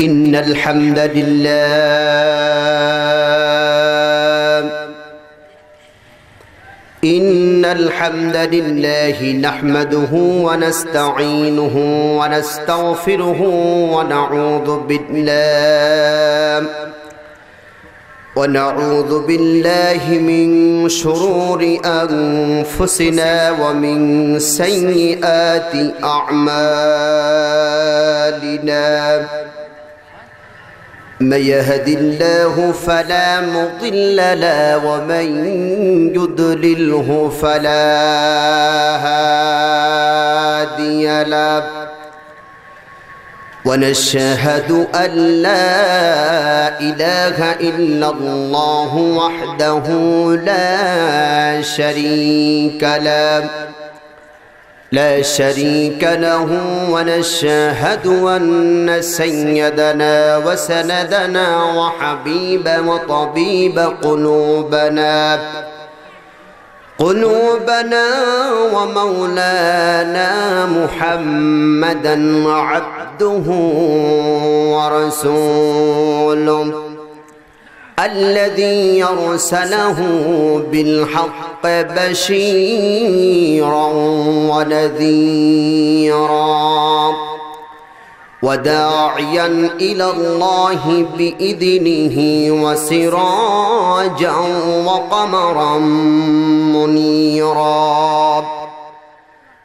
إن الحمد لله نحمده ونستعينه ونستغفره ونعوذ بالله من شرور أنفسنا ومن سيئات أعمالنا من يهد الله فلا مضل له ومن يضلله فلا هادي له ونشهد أن لا إله إلا الله وحده لا شريك له ونشهد أن سيدنا وسندنا وحبيب وطبيب قلوبنا ومولانا محمدا عبده ورسوله الذي يرسله بالحق بشيرا ونذيرا وداعيا إلى الله بإذنه وسراجا وقمرا منيرا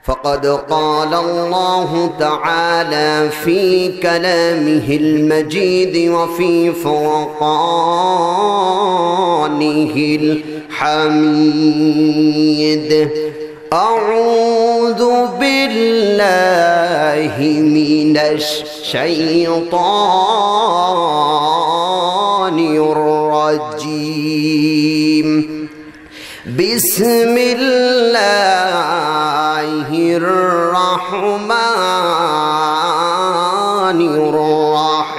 فقد قال الله تعالى في كلامه المجيد وفي فرقانه الحميد أعوذ بالله من الشيطان الرجيم بسم الله الرحمن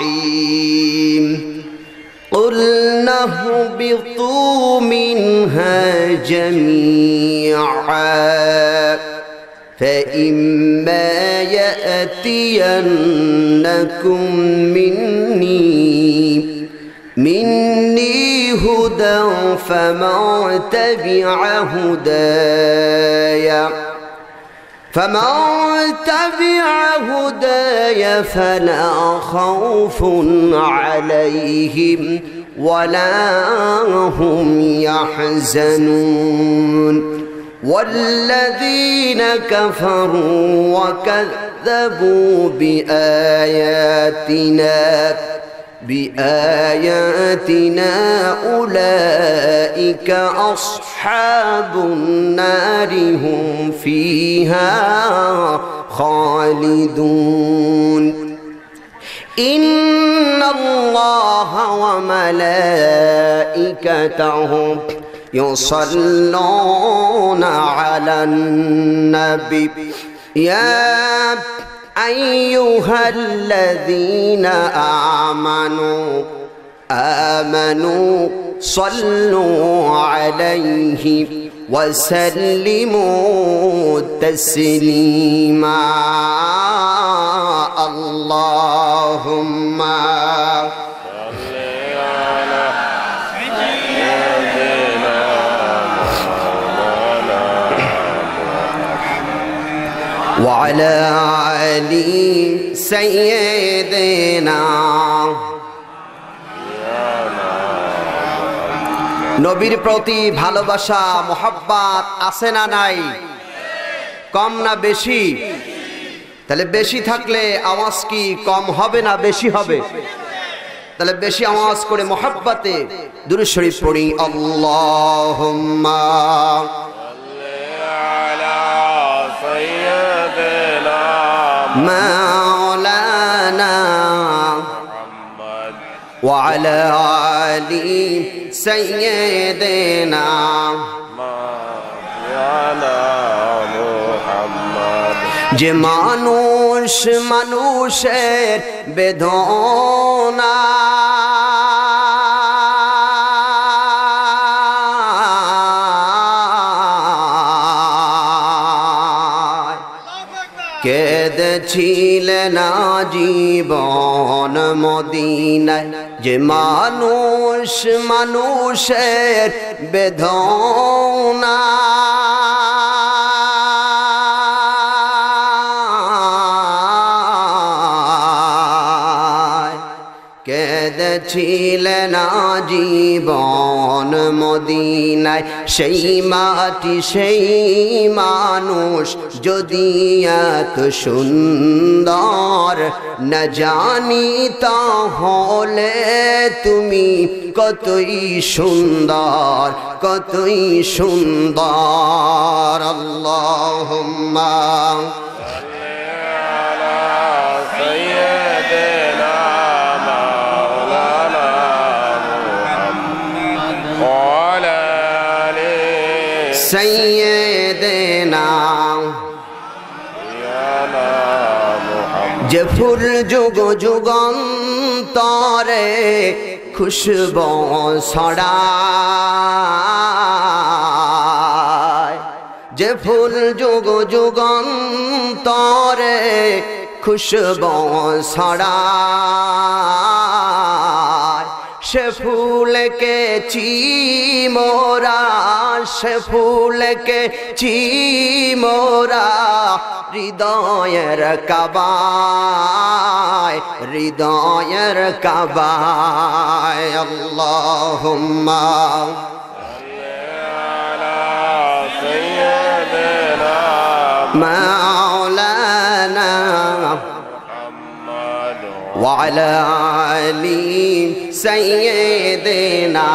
الرحيم قلنا اهبطوا منها جميعا فإما يأتينكم مني هدى فمن تبع هداي فلا خوف عليهم ولا هم يحزنون والذين كفروا وكذبوا بآياتنا أولئك أصحاب النار هم فيها خالدون إن الله وملائكته يصلون على النبي يا أيها الذين آمنوا صلوا عليه وسلموا تسليما اللهم صل على سيدنا وعلى آل سيدنا নবীর প্রতি ভালোবাসা মোহাব্বত আছে না নাই? কম না বেশি? তাহলে বেশি থাকলে আওয়াজ কি কম হবে না বেশি হবে? তাহলে বেশি আওয়াজ করে মোহাব্বতে দুরূদ শরীফ পড়ি। আল্লাহুম্মা সাল্লি আলা সাইয়্যিদিনা মাওলানা মুহাম্মদ ওয়া আলা আলি سيدنا مولانا محمد যে মানুষ মানুষের বেদনা কেঁদেছিলেন জীবন মদিনায়, যে মানুষ মানুষের বেদনা কেঁদেছিলেন জীবন মদিনায়। সেই মাটি সেই মানুষ যদি এত সুন্দর না জানি তাহলে তুমি কতই সুন্দর, কতই সুন্দর। আল্লাহুম্মা সাইয়্যিদিনা যে ফুল যুগ যুগান্তরে খুশবু ছড়ায়, যে ফুল যুগ যুগান্তরে খুশবু ছড়ায়, সে ফুলকে চিমোরা, সে ফুলকে চিমোরা হৃদয়ের কাবায়, হৃদয়ের কাবায়। আল্লাহুম্মা মাওলানা وعلى آل سيدنا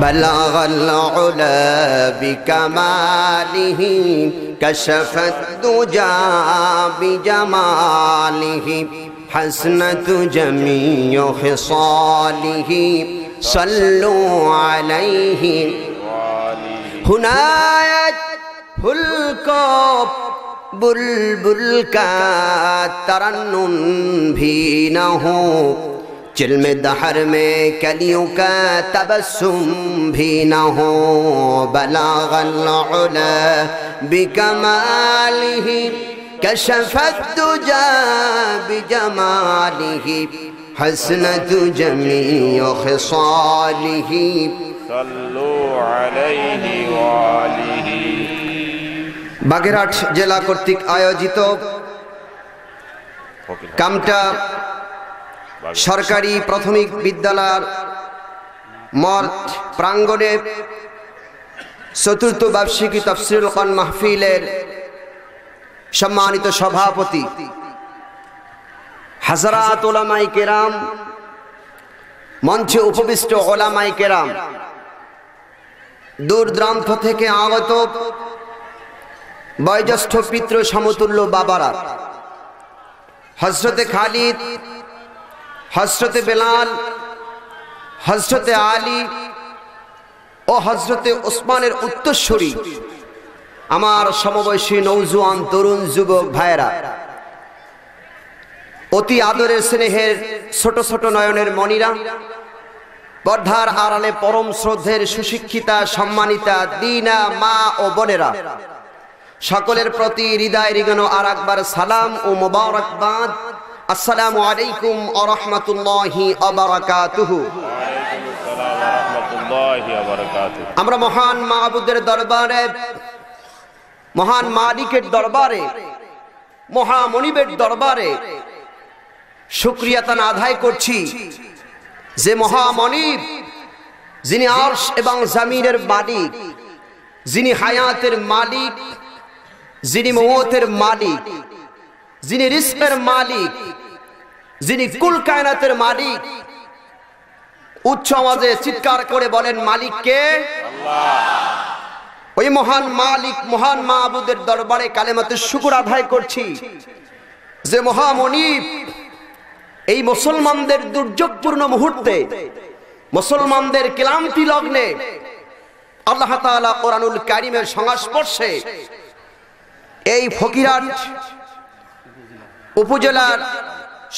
بلغ العلا بكماله كشف الدجى بجماله حسنت جميع خصاله صلوا عليه هناية الكوب बुलबुल का तरन्नुम भी न हो, चिल्म दहर में कलियों का तबस्सुम भी न हो। बलागल उला बिकमालिही कशफत दुजा बिजमालिही हसनत जमीअ खिसालिही सल्लु अलैहि वालिही। বাগেরহাট জেলা কর্তৃক আয়োজিত কামটা সরকারি প্রাথমিক বিদ্যালয়ের মঠ প্রাঙ্গণে চতুর্থ বার্ষিকী তাফসীরুল কোরআন মাহফিলের সম্মানিত সভাপতি হাজরাত উলামায়ে কেরাম, মঞ্চে উপবিষ্ট উলামায়ে কেরাম, দূর দূরান্ত থেকে আগত বয়োজ্যেষ্ঠ পিতৃ সমতুল্য বাবারা, হযরতে খালিদ, হযরতে বেলাল, হযরতে আলী ও হযরতে ওসমানের উত্তরসূরি আমার সমবয়সী নওজোয়ান তরুণ যুবক ভাইরা, অতি আদরের স্নেহের ছোট ছোট নয়নের মনিরা, পর্দার আড়ালে পরম শ্রদ্ধের সুশিক্ষিতা সম্মানিতা দিনা মা ও বোনেরা, সকলের প্রতি হৃদয় রিগানো আরেকবার সালাম ও মোবারকবাদ। আসসালামু আলাইকুম ওয়া রাহমাতুল্লাহি ওয়া বারাকাতুহু। আমরা মহান মাবুদের দরবারে, মহান মালিকের দরবারে, মহামনিবের দরবারে শুকরিয়া তান আদায় করছি যে মহামনিব, যিনি আরশ এবং জমিনের মালিক, যিনি হায়াতের মালিক, যিনি মওতের মালিক, যিনি রিজকের মালিক, যিনি কুল কায়নাতের মালিক, উচ্চ আওয়াজে চিৎকার করে বলেন মালিক কে? আল্লাহ। ওই মহান মালিক, মহান মাবুদের দরবারে কালেমাতে শুকর আদায় করছি যে মহামনিব এই মুসলমানদের দুর্যোগপূর্ণ মুহূর্তে, মুসলমানদের ক্লান্তি লগ্নে আল্লাহ তাআলা কোরআনুল কারীমের সংস্পর্শে এই ফকিরহাট উপজেলার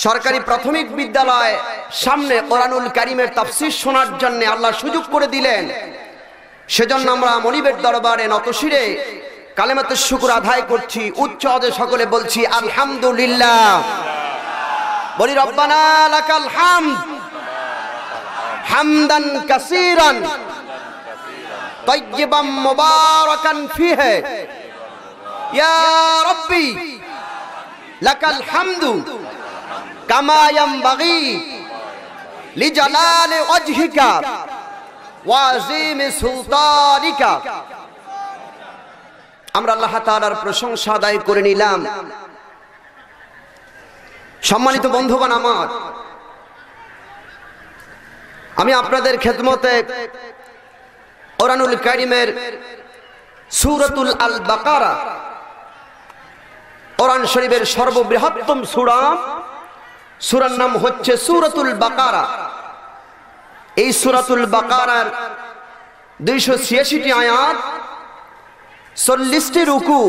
সরকারি প্রাথমিক বিদ্যালয় সামনে কোরআনুল কারীমের তাফসীর শোনার জন্য আল্লাহ সুযোগ করে দিলেন। সেজন্য আমরা মনিবের দরবারে নতশিরে কালেমাতুশ শুকর আদায় করছি, উচ্চ আওয়াজে সকলে বলছি আলহামদুলিল্লাহ। বলি রব্বানা লাকাল হামদ হামদান কাসীরান তাইয়্যিবান মুবারাকান ফীহি ইয়া রাব্বি লাকাল হামদু কামা ইয়ানবাগি লিজালালি ওয়াজহিকা ওয়া আযীমি সুলতানিকা। আমরা আল্লাহ তাআলার প্রশংসা আদায় করে নিলাম। সম্মানিত বন্ধুগণ আমার, আমি আপনাদের খেদমতে কোরআনুল কারীমের সূরাতুল আল বাকারা, কোরআন শরীফের সর্ববৃহত্তম সূরা, সূরার নাম হচ্ছে সূরাতুল বাকারা। এই সূরাতুল বাকারার 286টি আয়াত, 40টি রুকু।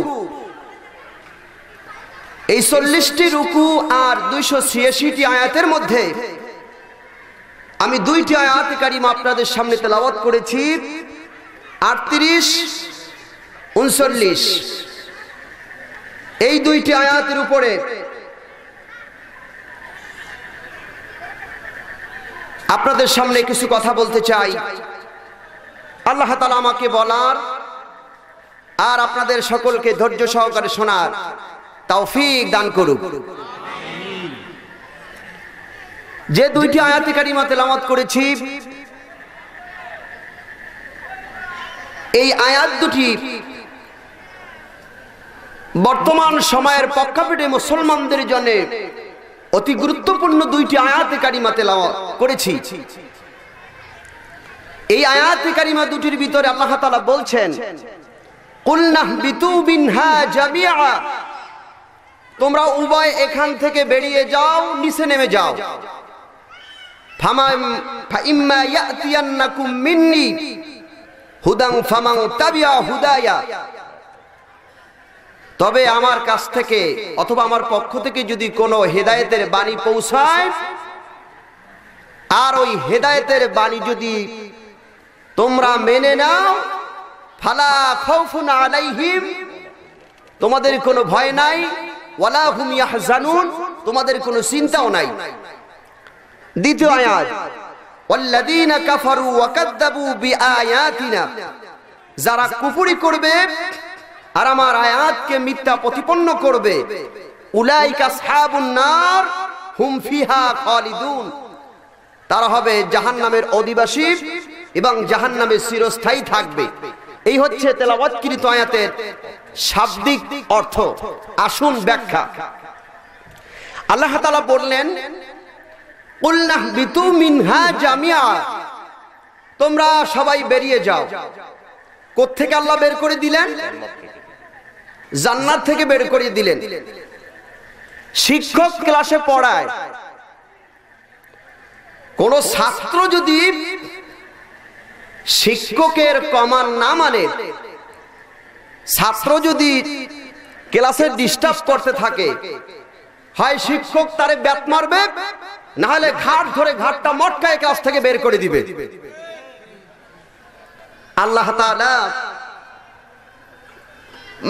এই 40টি রুকু আর 286টি আয়াতের মধ্যে আমি 2টি আয়াত কারিমা আপনাদের সামনে তেলাওয়াত করেছি, 38, 39। এই 2টি আয়াতের উপরে আপনাদের সামনে কিছু কথা বলতে চাই। আল্লাহ তাআলা আমাকে বলার আর আপনাদের সকলকে ধৈর্য সহকারে শোনার তৌফিক দান করুক। যে 2টি আয়াত কারিমা তেলাওয়াত করেছি, এই আয়াত দুটি বর্তমান সময়ের প্রেক্ষাপটে মুসলমানদের জন্য অতি গুরুত্বপূর্ণ 2টি আয়াত কারিমা তেলাওয়াত করেছি। এই আয়াত কারিমা দুটির ভিতরে আল্লাহ তাআলা বলছেন, কুলনা বিতু বিনহা জামিআ, তোমরা উভয় এখান থেকে বেরিয়ে যাও, নিচে নেমে যাও। ফাইম্মা ইয়াতিয়ান্নাকুম মিন্নি হুদান ফামান তাবিআ হুদায়া, তবে আমার কাছ থেকে অথবা আমার পক্ষ থেকে যদি কোনো হেদায়েতের বাণী পৌঁছায়, আর ওই হেদায়েতের বাণী যদি তোমরা মেনে নাও, ফালা খাউফুন আলাইহিম, তোমাদের কোনো ভয় নাই, ওয়ালা হুম ইয়াহজানুন, তোমাদের কোনো চিন্তাও নাই। দ্বিতীয় আয়াত, ওয়াল্লাযীনা কাফারু ওয়া কাযযাবু বিআয়াতিনা, যারা কুফরি করবে আর আমার আয়াতকে মিথ্যা প্রতিপন্ন করবে, উলাইকা আসহাবুন নার হুম ফিহা খালিদুন, তারা হবে জাহান্নামের অধিবাসী এবং জাহান্নামে চিরস্থায়ী থাকবে। এই হচ্ছে তেলাওয়াতকৃত আয়াতের শাব্দিক অর্থ। আসুন ব্যাখ্যা। আল্লাহ তাআলা বললেন, কুলনা বিতু মিনহা জামিআ, তোমরা সবাই বেরিয়ে যাও। কোত্থেকে আল্লাহ বের করে দিলেন? জান্নাত থেকে বের করে দিলেন। শিক্ষক ক্লাসে পড়ায়, কোন ছাত্র যদি শিক্ষকের কমান্ড না মানে, ছাত্র যদি ক্লাসে ডিস্টার্ব করতে থাকে, হয় শিক্ষক তারে ব্যাট মারবে, না হলে ঘাট ধরে ঘাটটা মটকায় ক্লাস থেকে বের করে দিবে। আল্লাহ তাআলা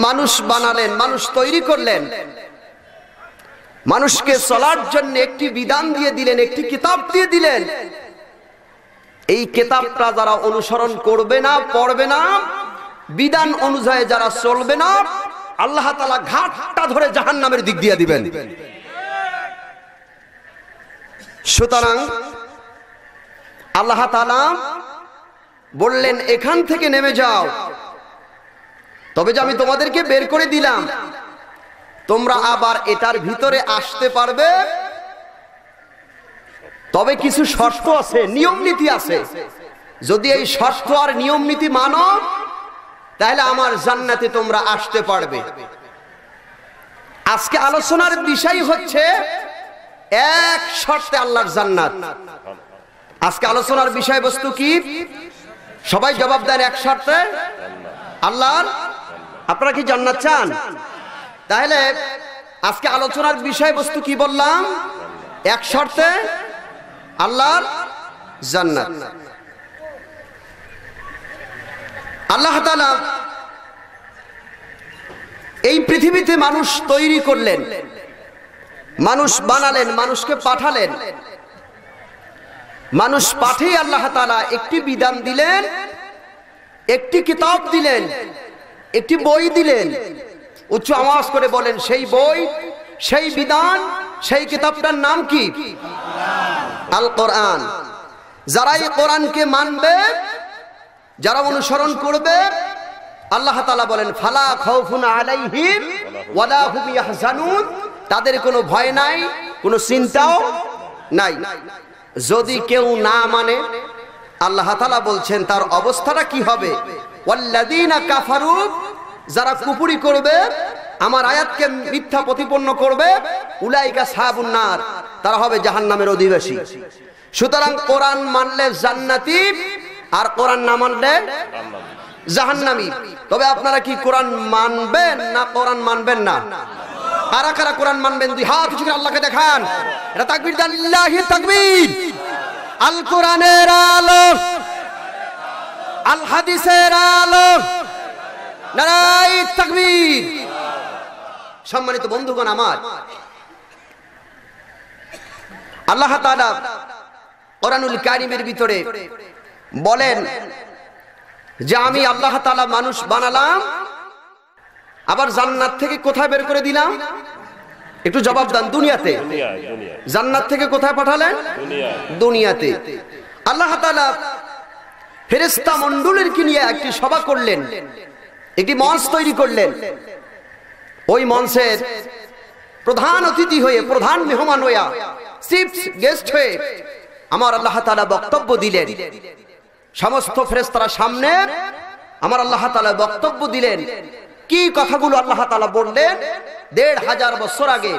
মানুষ বানালেন, মানুষ তৈরি করলেন, মানুষকে চলার জন্য একটি বিধান দিয়ে দিলেন, একটি কিতাব দিয়ে দিলেন। এই কিতাবটা যারা অনুসরণ করবে না, পড়বে না, বিধান অনুযায়ী যারা চলবে না, আল্লাহ তাআলা ঘাটটা ধরে জাহান্নামের দিক দিয়ে দিবেন। সুতরাং আল্লাহ তাআলা বললেন, এখান থেকে নেমে যাও। তবে যে আমি তোমাদেরকে বের করে দিলাম, তোমরা আবার এটার ভিতরে আসতে পারবে, তবে কিছু শর্ত আছে, নিয়ম নীতি আছে। যদি এই শর্ত আর নিয়ম নীতি মানো, তাহলে আমার জান্নাতে তোমরা আসতে পারবে। আজকে আলোচনার বিষয় হচ্ছে এক শর্তে আল্লাহর জান্নাত। আজকে আলোচনার বিষয়বস্তু কি? সবাই জবাব দেন, এক শর্তে আল্লাহর। আপনারা কি জান্নাত চান? তাহলে আজকে আলোচনার বিষয়বস্তু কি বললাম? এক শর্তে আল্লাহর জান্নাত। আল্লাহ তাআলা এই পৃথিবীতে মানুষ তৈরি করলেন, মানুষ বানালেন, মানুষকে পাঠালেন। মানুষ পাঠিয়ে আল্লাহ তাআলা একটি বিধান দিলেন, একটি কিতাব দিলেন, একটি বই দিলেন। উচ্চ আওয়াজ করে বলেন, সেই বই, সেই বিধান, সেই কিতাবটার নাম কি? আল কোরআন। যারা এই কোরআনকে মানবে, যারা অনুসরণ করবে, আল্লাহ তাআলা বলেন ফালা খাউফুন আলাইহিম ওয়ালা হুম ইয়াহজানুন, তাদের কোনো ভয় নাই, কোনো চিন্তাও নাই। যদি কেউ না মানে, আল্লাহ তাআলা বলছেন তার অবস্থাটা কি হবে? ওয়াল্লাযীনা কাফারু, যারা কুফরি করবে, আমার আয়াতকে মিথ্যা প্রতিপন্ন করবে, উলাইকা সাহাবুন নার, তারা হবে জাহান্নামের অধিবাসী। সুতরাং কোরআন মানলে জান্নাতি, আর কোরআন না মানলে জাহান্নামী। তবে আপনারা কি কোরআন মানবেন না কোরআন মানবেন না? কারা কারা কোরআন মানবেন? দুই হাত উঁচু করে আল্লাহকে দেখান। এটা তাকবীর দেন, লিল্লাহি তাকবীর। আল কোরআনের আলো, আল হাদিসের আলো, নারায়ে তাকবীর। সম্মানিত বন্ধুগণ আমার, আল্লাহ তাআলা কোরআনুল কারীমের ভিতরে বলেন যে আমি আল্লাহ তাআলা মানুষ বানালাম, আবার জান্নাত থেকে কোথায় বের করে দিলাম? একটু জবাব দেন। দুনিয়াতে। জান্নাত থেকে কোথায় পাঠালেন? দুনিয়াতে। আল্লাহ তাআলা ফেরেশতা মণ্ডলীকে নিয়ে একটি সভা করলেন, একটি মঞ্চ তৈরি করলেন। ওই মঞ্চের প্রধান অতিথি হয়ে, প্রধান মেহমান হয়ে, চিফ গেস্ট হয়ে আমার আল্লাহ তাআলা বক্তব্য দিলেন। সমস্ত ফেরেশতারা সামনে আমার আল্লাহ তাআলা বক্তব্য দিলেন। কি কথাগুলো আল্লাহ তাআলা বললেন? ১৫০০ বছর আগে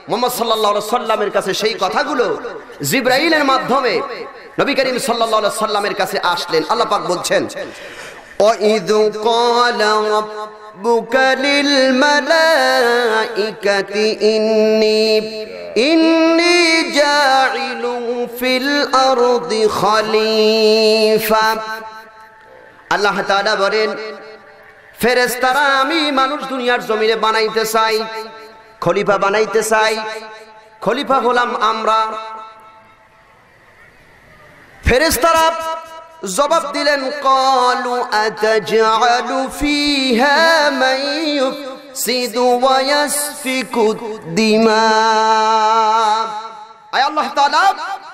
মুহাম্মদ সাল্লাল্লাহু আলাইহি সাল্লামের কাছে সেই কথাগুলো জিবরাইলের মাধ্যমে নবী করিম সাল্লাল্লাহু আলাইহি সাল্লামের কাছে আসলেন। আল্লাহ পাক বলছেন, وَإِذْ قَالَ رَبُّكَ لِلْمَلَائِكَةِ إِنِّي جَاعِلٌ فِي الْأَرْضِ خَلِيفَةً। আল্লাহ তাআলা বলেন, ফেরেশতারা আমি মানুষ দুনিয়ার জমিনে বানাইতে চাই, খলিফা বানাইতে চাই। খলিফা হলাম আমরা। ফেরেশতারা জবাব দিলেন, ক্বালু আতাজআলু ফীহা মান ইউফসিদু ওয়া ইয়াসফিকু দিমা। আয় আল্লাহ তাআলা,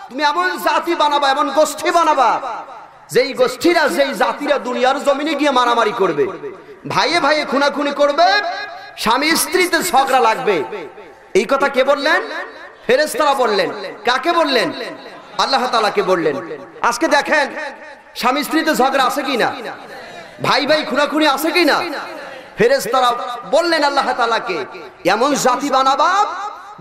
তুমি এমন জাতি বানাবা, এমন গোষ্ঠী বানাবা, যেই গোষ্ঠীরা, যেই জাতিরা দুনিয়ার জমিনে গিয়ে মারামারি করবে, ভাইয়ে ভাইয়ে খুনাখুনি করবে, স্বামী স্ত্রীতে ঝগড়া লাগবে। এই কথা কে বললেন? ফেরেশতারা বললেন। কাকে বললেন? আল্লাহ তাআলাকে বললেন। আজকে দেখেন স্বামী স্ত্রীতে ঝগড়া আছে কিনা, ভাই ভাই খুনাখুনি আছে কিনা? ফেরেশতারা বললেন আল্লাহ তাআলাকে, এমন জাতি বানাবা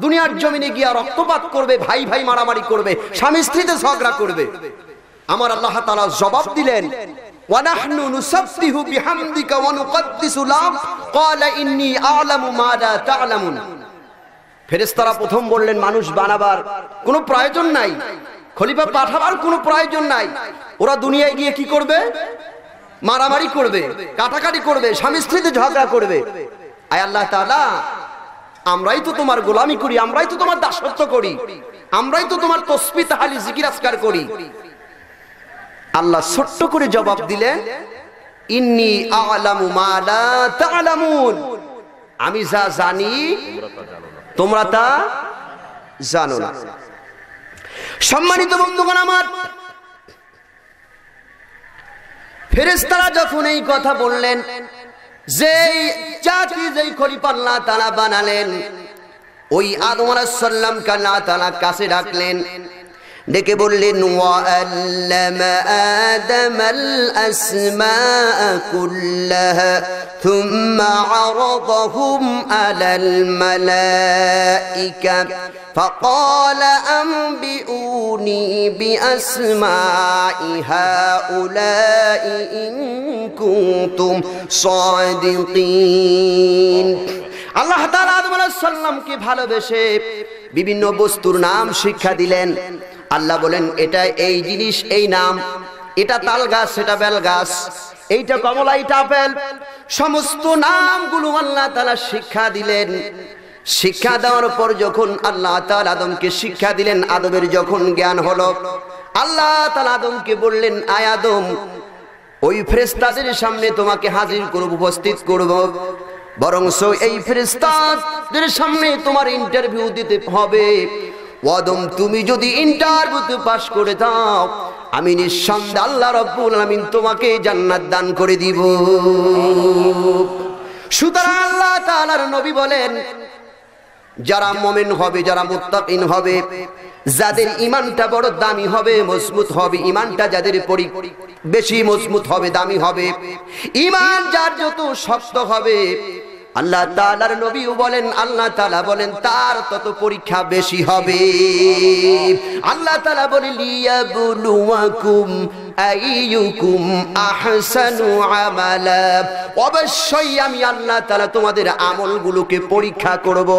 দুনিয়ার জমিনে গিয়া রক্তপাত করবে, ভাই ভাই মারামারি করবে, স্বামী স্ত্রীতে ঝগড়া করবে। আমার আল্লাহ তাআলা জবাব দিলেন, ওয়া নাহনু নুসাব্বিহু বিহামদিকা ওয়া নুকদ্দিসু লাক ক্বালা ইন্নী আ'লামু মা লা তা'লামুন। ফেরেশতারা প্রথম বললেন মানুষ বানাবার কোনো প্রয়োজন নাই, খলিফা পাঠাবার কোনো প্রয়োজন নাই। ওরা দুনিয়ায় গিয়ে কি করবে? মারামারি করবে, কাটাকাটি করবে, স্বামী স্ত্রীতে ঝগড়া করবে। আয় আল্লাহ তাআলা, আমরাই তো তোমার গোলামি করি, আমরাই তো তোমার দাসত্ব করি, আমরাই তো তোমার তাসবিহ তাহলিল জিকির আজকার করি। আল্লাহ ছোট্ট করে জবাব দিলেন, ইন্নী আ'লামু মা লা তা'লামুন, আমি যা জানি তোমরা তা জানো না। সম্মানিত বন্ধুগণ আমার, ফেরেশতারা যখন এই কথা বললেন, যেই জাতি, যেই খলিফা আল্লাহ তাআলা বানালেন, ওই আদম আলাইহিস সালামকে আল্লাহ তাআলা কাছে ডাকলেন, ডেকে বললেন, ওয়া আল্লামা আদামাল আসমাআ কুল্লাহা থুম্মা আরাদাহুম আলাল মালাইকা فقال أنبئوني بأسماء هؤلاء إن كنتم صادقين। আল্লাহ তাআলা আদম আলাইহিস সালামকে ভালোবেসে বিভিন্ন বস্তুর নাম শিক্ষা দিলেন। আল্লাহ বলেন, এটা এই জিনিস, এই নাম, এটা তাল গাছ, সেটা বেল গাছ, এইটা কমলা, এইটা আপেল, সমস্ত নামগুলো আল্লাহ তাআলা শিক্ষা দিলেন। শিক্ষা দেওয়ার পর যখন আল্লাহ তাআলা আদমকে শিক্ষা দিলেন, আদমের যখন জ্ঞান হলো, আল্লাহ তাআলা আদমকে বললেন, আয় আদম, ওই ফেরেশতাদের সামনে তোমাকে হাজির করব, উপস্থিত করব, বরংস এই ফেরেশতাদের সামনে তোমার ইন্টারভিউ দিতে হবে। আদম, তুমি যদি ইন্টারভিউতে পাশ করে দাও, আমি নিঃসন্দেহে আল্লাহ রাব্বুল আলামিন তোমাকে জান্নাত দান করে দিব। সুতরাং আল্লাহ তাআলার নবী বলেন, যারা মুমিন হবে, যারা মুত্তাকিন হবে, যাদের ঈমানটা বড় দামি হবে, মজবুত হবে, ঈমানটা যাদের বেশি মজবুত হবে, দামি হবে, ঈমান যার যত শক্ত হবে, আল্লাহ তাআলার নবীও বলেন, আল্লাহ তাআলা বলেন তার তত পরীক্ষা বেশি হবে। আল্লাহ তাআলা বলেন, লিয়াবলুয়াকুম আইয়ুকুম আহসানু আমালা, অবশ্যই আমি আল্লাহ তাআলা তোমাদের আমলগুলোকে পরীক্ষা করব।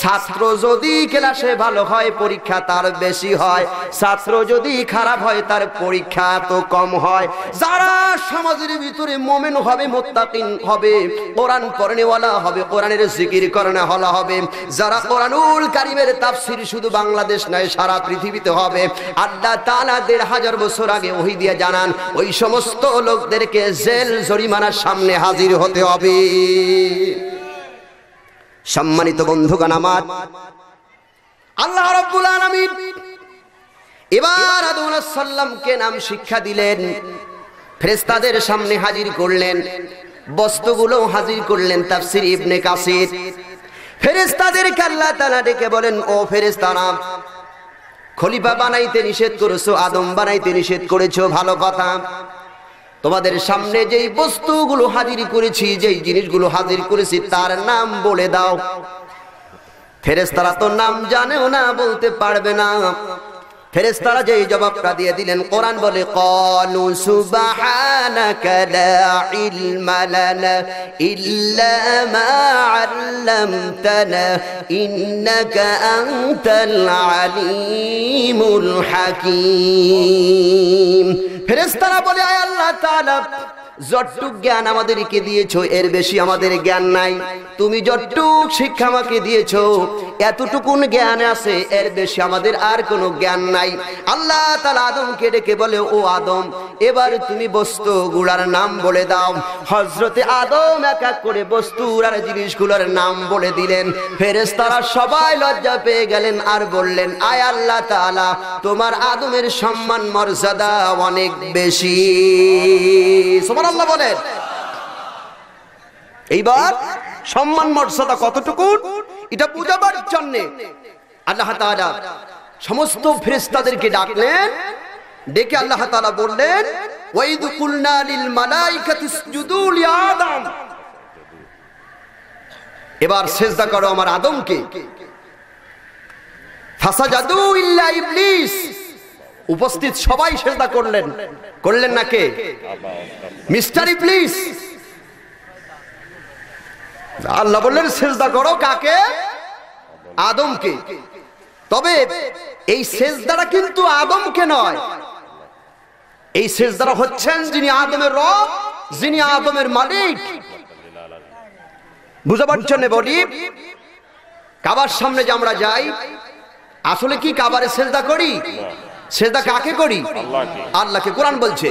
ছাত্র যদি ক্লাসে ভালো হয়, পরীক্ষা তার বেশি হয়, ছাত্র যদি খারাপ হয়, তার পরীক্ষা তো কম হয়। যারা সমাজের ভিতরে মুমিন হবে, মুত্তাকিন হবে, কোরআন পড়নেওয়ালা হবে, কোরআনের জিকির করানেওয়ালা হবে, যারা কোরআনুল কারীমের তাফসীর শুধু বাংলাদেশ নয় সারা পৃথিবীতে হবে, আল্লাহ তাআলা ১৫০০ বছর আগে ওহী দিয়ে জানান, ওই সমস্ত লোকদেরকে জেল জরিমানার সামনে হাজির হতে হবে। সম্মানিত বন্ধুগণ আমার, আল্লাহ রাব্বুল আলামিন এবার আদম আলাইহিস সালামকে নাম শিক্ষা দিলেন, ফেরেশতাদের সামনে হাজির করলেন, বস্তুগুলো হাজির করলেন। তাফসীর ইবনে কাসির, ফেরেশতাদেরকে আল্লাহ তাআলা ডেকে বলেন, ও ফেরেশতারা, খলিফা বানাইতে নিষেধ করেছো, আদম বানাইতে নিষেধ করেছো, ভালো কথা, তোমাদের সামনে যেই বস্তুগুলো হাজির করেছি, যেই জিনিসগুলো হাজির করেছি, তার নাম বলে দাও। ফেরেশতারা তো নাম জানেও না, বলতে পারবে না। ফেরেশতারা যেই জবাবটা দিয়ে দিলেন, কোরআন বলে, ক্বালু সুবহানাকা লা ইলমা লানা ইল্লা মা আল্লামতানা ইন্নাকা আনতাল আলিমুল হাকীম। ফেরেশতারা বলে, আয় আল্লাহ তাআলা, যতটুক জ্ঞান আমাদেরকে দিয়েছো, এর বেশি আমাদের জ্ঞান নাই। তুমি যতটুক শিক্ষা আমাকে দিয়েছো, এতটুকুন জ্ঞান আছে, এর বেশি আমাদের আর কোনো জ্ঞান নাই। আল্লাহ তাআলা আদমকে ডেকে বলে, ও আদম, এবার তুমি বস্তুগুলোর নাম বলে দাও। হযরতে আদম এক এক করে বস্তুর আর জিনিসগুলোর নাম বলে দিলেন। ফেরেশতারা সবাই লজ্জা পেয়ে গেলেন আর বললেন, আয় আল্লাহ তাআলা, তোমার আদমের সম্মান মর্যাদা অনেক বেশি। সুবহানাল্লাহ বলেন। এইবার সম্মান মর্যাদা কতটুকু, এটা বুঝাবার জন্য আল্লাহ তাআলা সমস্ত ফেরেশতাদেরকে ডাকলেন, ডেকে আল্লাহ তাআলা বললেন, ওয়াইদ কুলনা লিল মালাইকাতি ইসজুদু লি আদম, এবার সিজদা করো আমার আদমকে। ফাসাজাদু ইল্লা ইবলিস, উপস্থিত সবাই সিজদা করলেন। করলেন না কে? মিস্টার ইবলিস। আল্লাহ বললেন সিজদা করো কাকে? আদমকে। তবে এই সিজদাটা কিন্তু আদমকে নয়, এই সিজদাটা হচ্ছেন যিনি আদমের রব, যিনি আদমের মালিক। বুঝাবার জন্য বলি, কাবার সামনে যে আমরা যাই, আসলে কি কাবারে সিজদা করি? সিজদা কাকে করি? আল্লাহকে। কোরআন বলছে,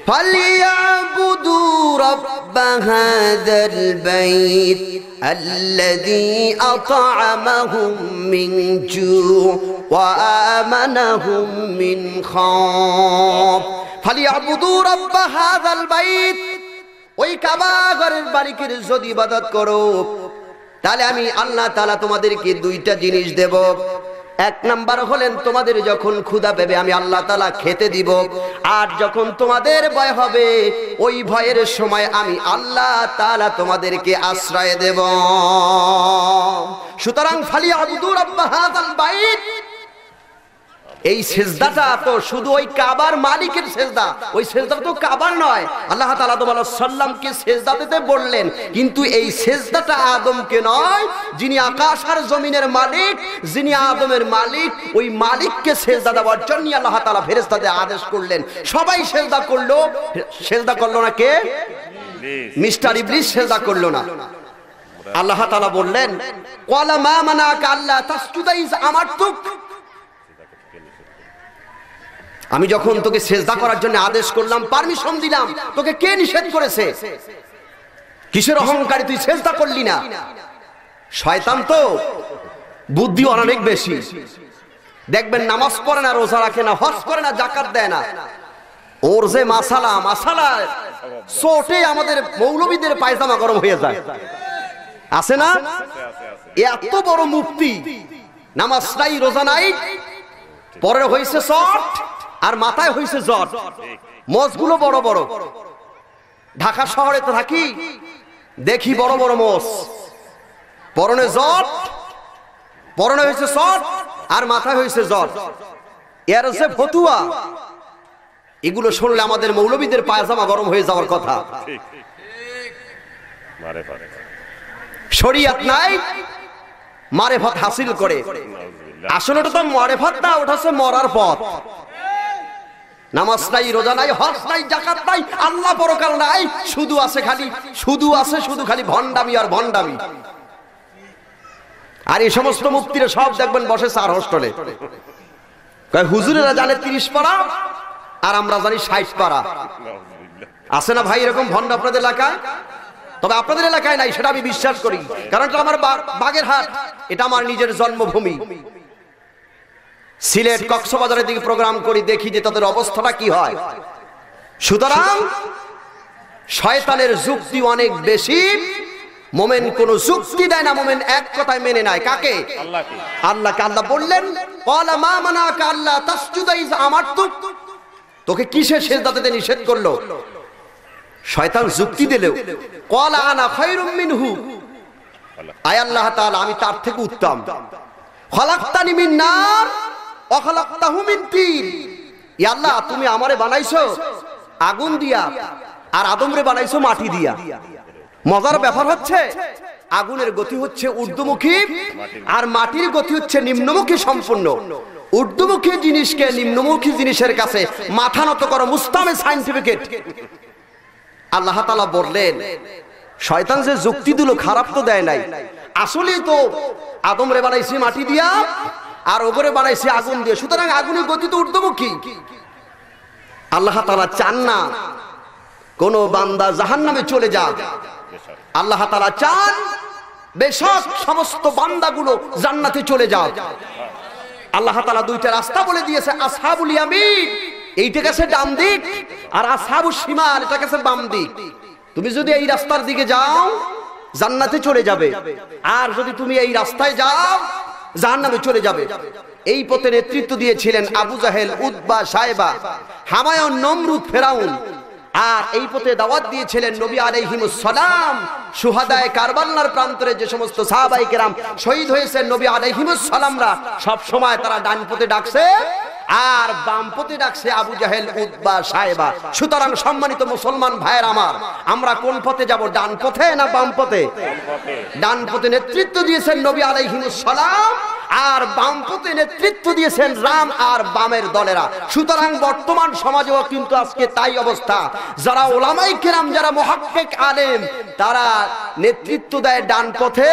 ফালিয়াবুদু রাব্ব হাযাল বাইত আল্লাযী আত'আমাহুম মিন জু' ওয়া আমানাহুম মিন খাউফ। ফালিয়াবুদু রাব্ব হাযাল বাইত, ওই কাবা ঘরের মালিকের যদি ইবাদত করো, তাহলে আমি আল্লাহ তাআলা তোমাদেরকে দুইটা জিনিস দেব। এক নাম্বার হলেন, তোমাদের যখন ক্ষুধা পেবে আমি আল্লাহ তাআলা খেতে দিব, আর যখন তোমাদের ভয় হবে, ওই ভয়ের সময় আমি আল্লাহ তাআলা তোমাদেরকে আশ্রয় দেব। সুতরাং ফালিয়াবুদু রাব্ব হাযাল বাইত, এই সেজদাটা তো শুধু ওই কাবার মালিকের সেজদা, ওই সেজদাটা তো কাবার নয়। আল্লাহ তাআলা আদম আলাইহিস সালামকে সেজদা দিতে বললেন, কিন্তু এই সেজদাটা আদমকে নয়, যিনি আকাশ আর জমিনের মালিক, যিনি আদমের মালিক, ওই মালিককে সেজদা দেওয়ার জন্য আল্লাহ তাআলা ফেরেশতাদের আদেশ করলেন। সবাই সেজদা করলো, সেজদা করলো না কে? মিস্টার ইবলিস সেজদা করলো না। আল্লাহ তাআলা বললেন, ক্বালা মা মানাকা আল্লা তাসজুদা ইয আমারতুক, আমি যখন তোকে সেজদা করার জন্য আদেশ করলাম, পারমিশন দিলাম, তোকে কে নিষেধ করেছে? কিসের অহংকারে তুই সেজদা করলি না? শয়তান তো বুদ্ধি অনেক বেশি। দেখবেন নামাজ পড়ে না, রোজা রাখে না, হজ করে না, যাকাত দেয় না, ওর যে মাসালা চোটে আমাদের মৌলবীদের পায়জামা গরম হয়ে যায়, আছে না? এত বড় মুফতি, নামাজ নাই, রোজা নাই, পরে হয়েছে চট আর মাথায় হয়েছে জট, মোষগুলো বড় বড়। ঢাকা শহরে তো থাকি, দেখি বড় বড় মোষ, পরনে জট, পরনে হয়েছে চট আর মাথায় হয়েছে জট। এর যে ফতুয়া, এগুলো শুনলে আমাদের মৌলবীদের পায়জামা গরম হয়ে যাওয়ার কথা। শরিয়ত নাই, মারেফত হাসিল করে। আসলে ওটা তো মারেফত না, ওটা হচ্ছে মরার পথ। নামাজ নাই, রোজা নাই, হজ নাই, যাকাত নাই, আল্লাহ পরকাল নাই, শুধু আছে খালি ভণ্ডামি আর ভণ্ডামি। আর এই সমস্ত মুফতিরা সব দেখবেন বসে 4 হোস্টেলে। হুজুরেরা জানে 30 পারা আর আমরা জানি 60 পারা। আছে না ভাই এরকম ভণ্ড আপনাদের এলাকায়? তবে আপনাদের এলাকায় নাই সেটা আমি বিশ্বাস করি, কারণ এটা আমার বাগেরহাট, এটা আমার নিজের জন্মভূমি। সিলেট, কক্সবাজারের দিকে প্রোগ্রাম করি, দেখি যে তাদের অবস্থাটা কি হয়। সুতরাং শয়তানের যুক্তি অনেক বেশি। মোমেন কোন যুক্তি দেয় না, মোমেন এক কথায় মেনে নেয় কাকে? আল্লাহকে। আল্লাহকে। আল্লাহ বললেন, ক্বালা মা মানাকা আল্লা তাসজুদা ইয আমারতুক, তোকে কিসে সেজদা দিতে নিষেধ করলো? শয়তান যুক্তি দিলেও, ক্বালা আনা খায়রুম মিনহু, আয় আল্লাহ তাআলা আমি তার থেকে উত্তম। খলাকতানি মিন নার ওয়া খলাকতাহু মিন তিন, ইয়া আল্লাহ তুমি আমারে বানাইছো আগুন দিয়া আর আদমরে বানাইছো মাটি দিয়া। মজার ব্যাপার হচ্ছে, আগুনের গতি হচ্ছে ঊর্ধ্বমুখী আর মাটির গতি হচ্ছে নিম্নমুখী সম্পূর্ণ। ঊর্ধ্বমুখী জিনিসকে নিম্নমুখী জিনিসের কাছে মাথা নত করো, মুস্তামে সায়েন্টিফিকেট। আল্লাহ তাআলা বললেন, শয়তান যে যুক্তি দিল খারাপ তো দেয় নাই, আসলে তো আদমরে বানাইছে মাটি দিয়া আর ওপরে বানাইছে আগুন দিয়ে, সুতরাং আগুনের গতি তো ঊর্ধ্বমুখী। আল্লাহ তাআলা চান না কোন বান্দা জাহান্নামে চলে যাক, আল্লাহ তাআলা চান বেশক সমস্ত বান্দাগুলো জান্নাতে চলে যাক। আল্লাহ তাআলা দুইটা রাস্তা বলে দিয়েছে, আসহাবুল ইয়ামিন এইটা কাছে ডান দিক, আর আসহাবুশ শিমাল এটা কাছে বাম দিক। তুমি যদি এই রাস্তার দিকে যাও জান্নাতে চলে যাবে, আর যদি তুমি এই রাস্তায় যাও জাহান্নামে চলে যাবে। এই পথে নেতৃত্ব দিয়েছিলেন আবু জাহেল, উতবা, সাইবা, হামায়ুন, নমরুদ, ফেরাউন। আর এই পথে দাওয়াত দিয়েছিলেন নবী আলাইহিমুস সালাম। শুহাদায়ে কারবালার প্রান্তরে যে সমস্ত সাহাবায়ে কেরাম শহীদ হয়েছেন, নবী আলাইহিমুস সালামরা সব সময় তারা ডান পথে ডাকছে আর বাম পথে ডাকছে আবু জাহেল, উতবা, সাইবা। সুতরাং সম্মানিত মুসলমান ভাইয়ের আমার, আমরা কোন পথে যাব, ডান পথে না বাম পথে? ডান পথে নেতৃত্ব দিয়েছেন নবী আলাইহিমুস সালাম, আর বাম পথে নেতৃত্ব দিয়েছেন রাম আর বামের দলেরা। সুতরাং বর্তমান সমাজেও কিন্তু আজকে তাই অবস্থা। যারা ওলামায়ে কেরাম, যারা মুহাক্কিক আলেম, তারা নেতৃত্ব দেয় ডান পথে,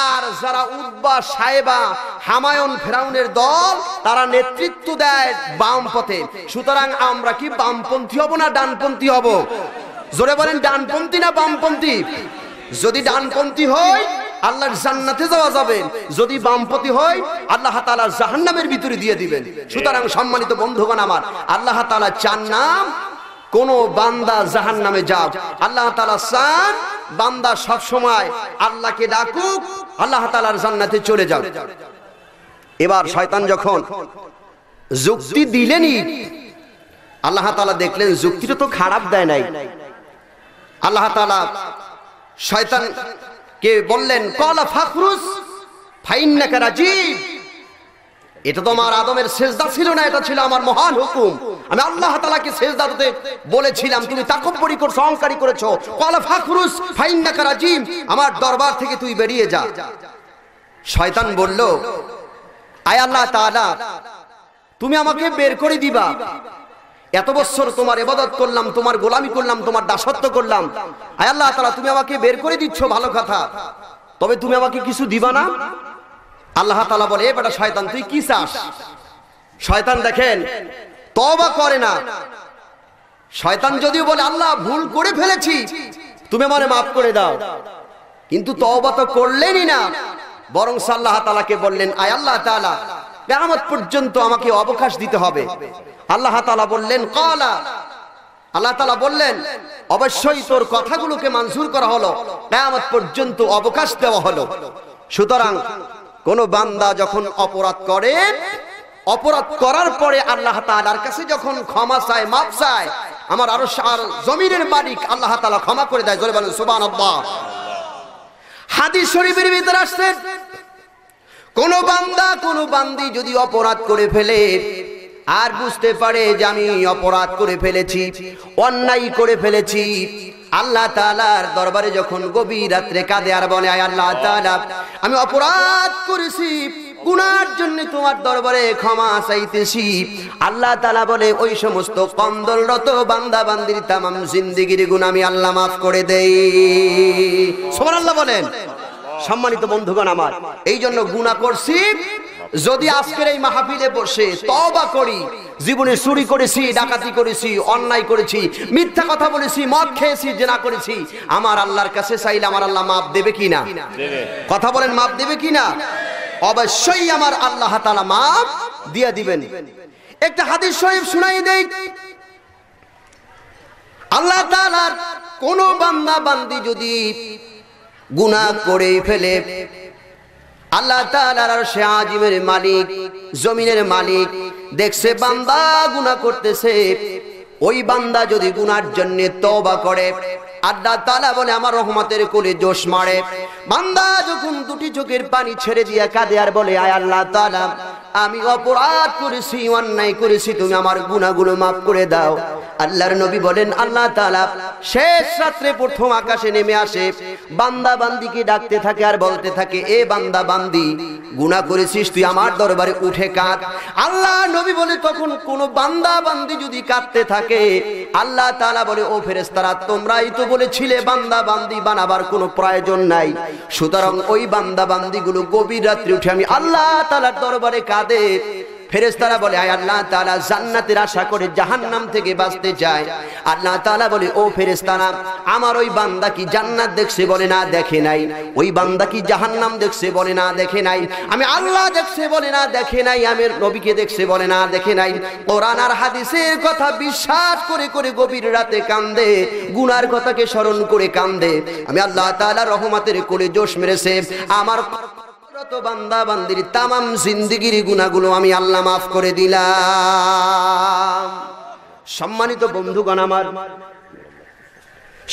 আর যারা উতবা, সাইবা, হামায়ুন, ফেরাউনের দল, তারা নেতৃত্ব দেয় বাম পথে। সুতরাং আমরা কি বামপন্থী হব না ডানপন্থী হব? জোরে বলেন, ডানপন্থী না বামপন্থী? যদি ডানপন্থী হয় আল্লাহর জান্নাতে যাওয়া যাবে, যদি বামপন্থী হয় আল্লাহ তাআলা জাহান্নামের ভিতরে দিয়ে দিবেন। সুতরাং সম্মানিত বন্ধুগণ আমার, আল্লাহ তাআলা চান না কোন বান্দা জাহান্নামে যাক। আল্লাহ তাআলা চান বান্দা সব সময় আল্লাহকে ডাকুক, আল্লাহ তাআলার জান্নাতে চলে যাক। এবার শয়তান যখন যুক্তি দিলেনই, আল্লাহ তাআলা দেখলেন যুক্তিটা তো খারাপ দেয় নাই। আল্লাহ তাআলা শয়তানকে বললেন, ক্বালা ফাখরুজ ফাইন্নাকা রাজীব, এটা তো আমার আদমের সেজদা ছিল না, এটা ছিল আমার মহান হুকুম। আমি আল্লাহ তাআলাকে সেজদা দিতে বলেছিলাম, তুমি তাকব্বুরি করছো, অহংকারী করেছো। ক্বালা ফাখরুজ ফাইন্নাকা রাজিম, আমার দরবার থেকে তুই বেরিয়ে যা। শয়তান বলল, আয় আল্লাহ তাআলা, তুমি আমাকে বের করে দিবা, এত বছর তোমার ইবাদত করলাম, তোমার গোলামি করলাম, তোমার দাসত্ব করলাম, আয় আল্লাহ তাআলা তুমি আমাকে বের করে দিচ্ছ, ভালো কথা, তবে তুমি আমাকে কিছু দিবা না? আল্লাহ তাআলা বলে, এ বেটা শয়তান, তুই কি চাস? শয়তান দেখেন তওবা করে না। শয়তান যদিও বলে, আল্লাহ ভুল করে ফেলেছি, তুমি আমারে মাফ করে দাও, কিন্তু তওবা তো করলেনই না। বরং আল্লাহ তাআলাকে বললেন, আয় আল্লাহ তাআলা, কিয়ামত পর্যন্ত আমাকে অবকাশ দিতে হবে। আল্লাহ তাআলা বললেন, ক্বালা, আল্লাহ তাআলা বললেন, অবশ্যই তোর কথাগুলোকে মঞ্জুর করা হলো, কিয়ামত পর্যন্ত অবকাশ দেওয়া হলো। সুতরাং কোন বান্দা যখন অপরাধ করে, অপরাধ করার পরে আল্লাহ তাআলার কাছে যখন ক্ষমা চায়, মাফ চায়, আমার আরশ আর জমিনের মালিক আল্লাহ তাআলা ক্ষমা করে দেয়। জোরে বলেন সুবহানাল্লাহ। হাদিস শরীফের ভিতরে আসছে, কোন বান্দা কোন বান্দি যদি অপরাধ করে ফেলে আর বুঝতে পারে যে আমি অপরাধ করে ফেলেছি, অন্যায় করে ফেলেছি, আল্লাহ তাআলার দরবারে যখন গভীর রাত্রে কাঁদে আর বলে, আয় আল্লাহ তাআলা, আমি অপরাধ করেছি, গুনার জন্য তোমার দরবারে ক্ষমা চাইতেছি, আল্লাহ তাআলা বলে, ওই সমস্ত কন্দলরত বান্দা বান্দির তামাম জিন্দেগির গুনাহ আমি আল্লাহ মাফ করে দেই। সুবহানাল্লাহ বলেন। সম্মানিত বন্ধুগণ আমার, এই জন্য গুনাহ করছি, যদি আজকের এই মাহফিলে বসে তওবা করি, জীবনে চুরি করেছি, ডাকাতি করেছি, অন্যায় করেছি, মিথ্যা কথা বলেছি, মদ খেয়েছি, জিনা করেছি, আমার আল্লাহর কাছে চাইলে আমার আল্লাহ মাফ দেবে কিনা? কথা বলেন, মাফ দেবে কিনা? অবশ্যই আমার আল্লাহ তাআলা মাফ দিয়ে দিবেন। একটা হাদিস শরীফ শুনাই দেই। আল্লাহ তাআলার কোন বান্দা বান্দি যদি গুনাহ করে ফেলে, আল্লাহ তাআলার আরশে আজিমের মালিক, জমিনের মালিক দেখছে বান্দা গুনাহ করতেছে, ওই বান্দা যদি গুনার জন্য তওবা করে, আল্লাহ তাআলা বলে আমার রহমতের কোলে জোশ মারে। বান্দা যখন দুটি চোখের পানি ছেড়ে দিয়ে কাঁদে আর বলে, আয় আল্লাহ তাআলা, আমি অপরাধ করেছি, অন্যায় করেছি, তুমি আমার গুনাহগুলো মাফ করে দাও। আল্লাহর নবী বলেন, আল্লাহ তাআলা শেষ রাত্রে প্রথম আকাশে নেমে আসে, বান্দা বান্দিকে ডাকতে থাকে আর বলতে থাকে, এ বান্দা বান্দি, গুনাহ করেছিস, তুই আমার দরবারে উঠে কাঁদ। আল্লাহ নবী বলে, তখন কোন বান্দা বান্দি যদি কাঁদতে থাকে, আল্লাহ তাআলা বলে, ও ফেরেশতারা, তোমরাই তো বলেছিলে বান্দা বান্দি বানাবার কোনো প্রয়োজন নাই, সুতরাং ওই বান্দা বান্দিগুলো গভীর রাত্রে উঠে আমি আল্লাহ তাআলার দরবারে কাঁদে। ফেরেশতারা বলে, আয় আল্লাহ তাআলা, জান্নাতের আশা করে জাহান্নাম থেকে বাঁচতে চায়। আল্লাহ তাআলা বলে, ও ফেরেশতারা, আমার ওই বান্দা কি জান্নাত দেখছে? বলে না, দেখে নাই। ওই বান্দা কি জাহান্নাম দেখছে? বলে না, দেখে নাই। আমি আল্লাহ দেখছে? বলে না, দেখে নাই। আমি নবীকে দেখছে? বলে না, দেখে নাই। কোরআন আর হাদিসের কথা বিশ্বাস করে করে গভীর রাতে কান্দে, গুনার কথাকে স্মরণ করে কান্দে। আমি আল্লাহ তাআলা রহমতের কোলে জোশ মেরেছে, আমার বান্দা বান্দির তামাম জিন্দেগির গুনাহগুলো আমি আল্লাহ মাফ করে দিলাম। সম্মানিত বন্ধুগণ আমার,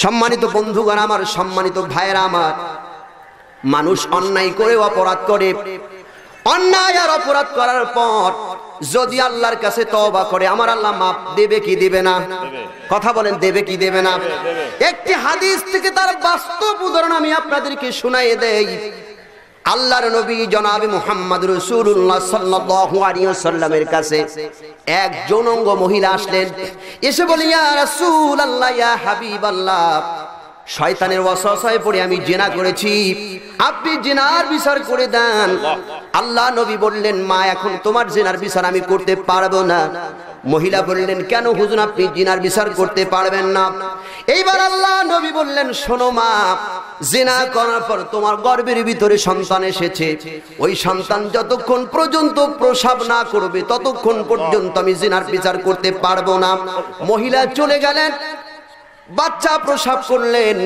সম্মানিত বন্ধুগণ আমার, সম্মানিত ভাইয়েরা আমার, মানুষ অন্যায় করে অপরাধ করে, অন্যায় আর অপরাধ করার পর যদি আল্লাহর কাছে তওবা করে, আমার আল্লাহ মাফ দেবে কি দেবে না? কথা বলেন, দেবে কি দেবে না? একটি হাদিস থেকে তার বাস্তব উদাহরণ আমি আপনাদেরকে শুনাইয়ে দেই। আল্লাহর নবী জনাবে মুহাম্মদ রাসূলুল্লাহ সাল্লাল্লাহু আলাইহি ওয়াসাল্লামের কাছে এক যৌনাঙ্গ মহিলা আসলেন, এসে বলে, ইয়া রাসূলুল্লাহ, ইয়া হাবিবাল্লাহ, শয়তানের ওয়াসওয়াসায় পড়ে আমি জিনা করেছি, আপনি জিনার বিচার করে দেন। আল্লাহ নবী বললেন, মা, এখন তোমার জিনার বিচার আমি করতে পারবো না। মহিলা বললেন, কেন হুজুর, আপনি জিনার বিচার করতে পারবেন না? এইবার আল্লাহ নবী বললেন, শোনো মা, জিনা করার পর তোমার গর্ভের ভিতরে সন্তান এসেছে, ওই সন্তান যতক্ষণ পর্যন্ত প্রসব না করবে ততক্ষণ পর্যন্ত আমি জিনার বিচার করতে পারবো না। মহিলা চলে গেলেন, বাচ্চা প্রসব করলেন,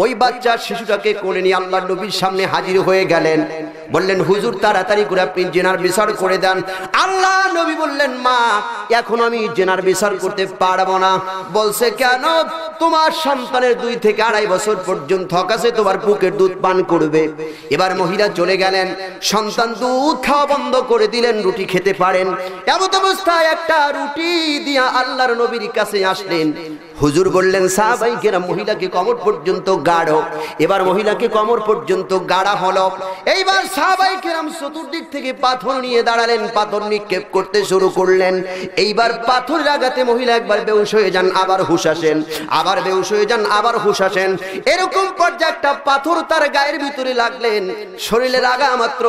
ওই বাচ্চা শিশুটাকে কোলে নিয়ে আল্লাহর নবীর সামনে হাজির হয়ে গেলেন। বললেন হুজুর তাড়াতাড়ি করে আপনি জেনার বিচার করে দেন। আল্লাহ নবী বললেন মা এখন আমি জেনার বিচার করতে পারবো না। বলছে কেন? তোমার সন্তানের 2 থেকে 2.5 বছর পর্যন্ত হক আছে, তোমার বুকের দুধ পান করবে। এবার মহিলা চলে গেলেন, সন্তান দুধ খাওয়া বন্ধ করে দিলেন, রুটি খেতে পারেন। এমন অবস্থায় একটা রুটি দিয়া আল্লাহর নবীর কাছে আসলেন। হুজুর বললেন সাহাবায়ে কেরাম মহিলাকে কোমর পর্যন্ত গাড়ো। এবার মহিলাকে কোমর পর্যন্ত গাড়া হলো। এইবার সাহাবায়ে কেরাম চতুর্দিক থেকে পাথর নিয়ে দাঁড়ালেন, পাথর নিক্ষেপ করতে শুরু করলেন। এইবার পাথরের আঘাতে মহিলা একবার বেহুশ হয়ে যান, আবার হুঁশ আসেন, আবার বেহুশ হয়ে যান, আবার হুঁশ আসেন। এরকম পর্যায়ে একটা পাথর তার গায়ের ভিতরে লাগলেন, শরীরে লাগা মাত্র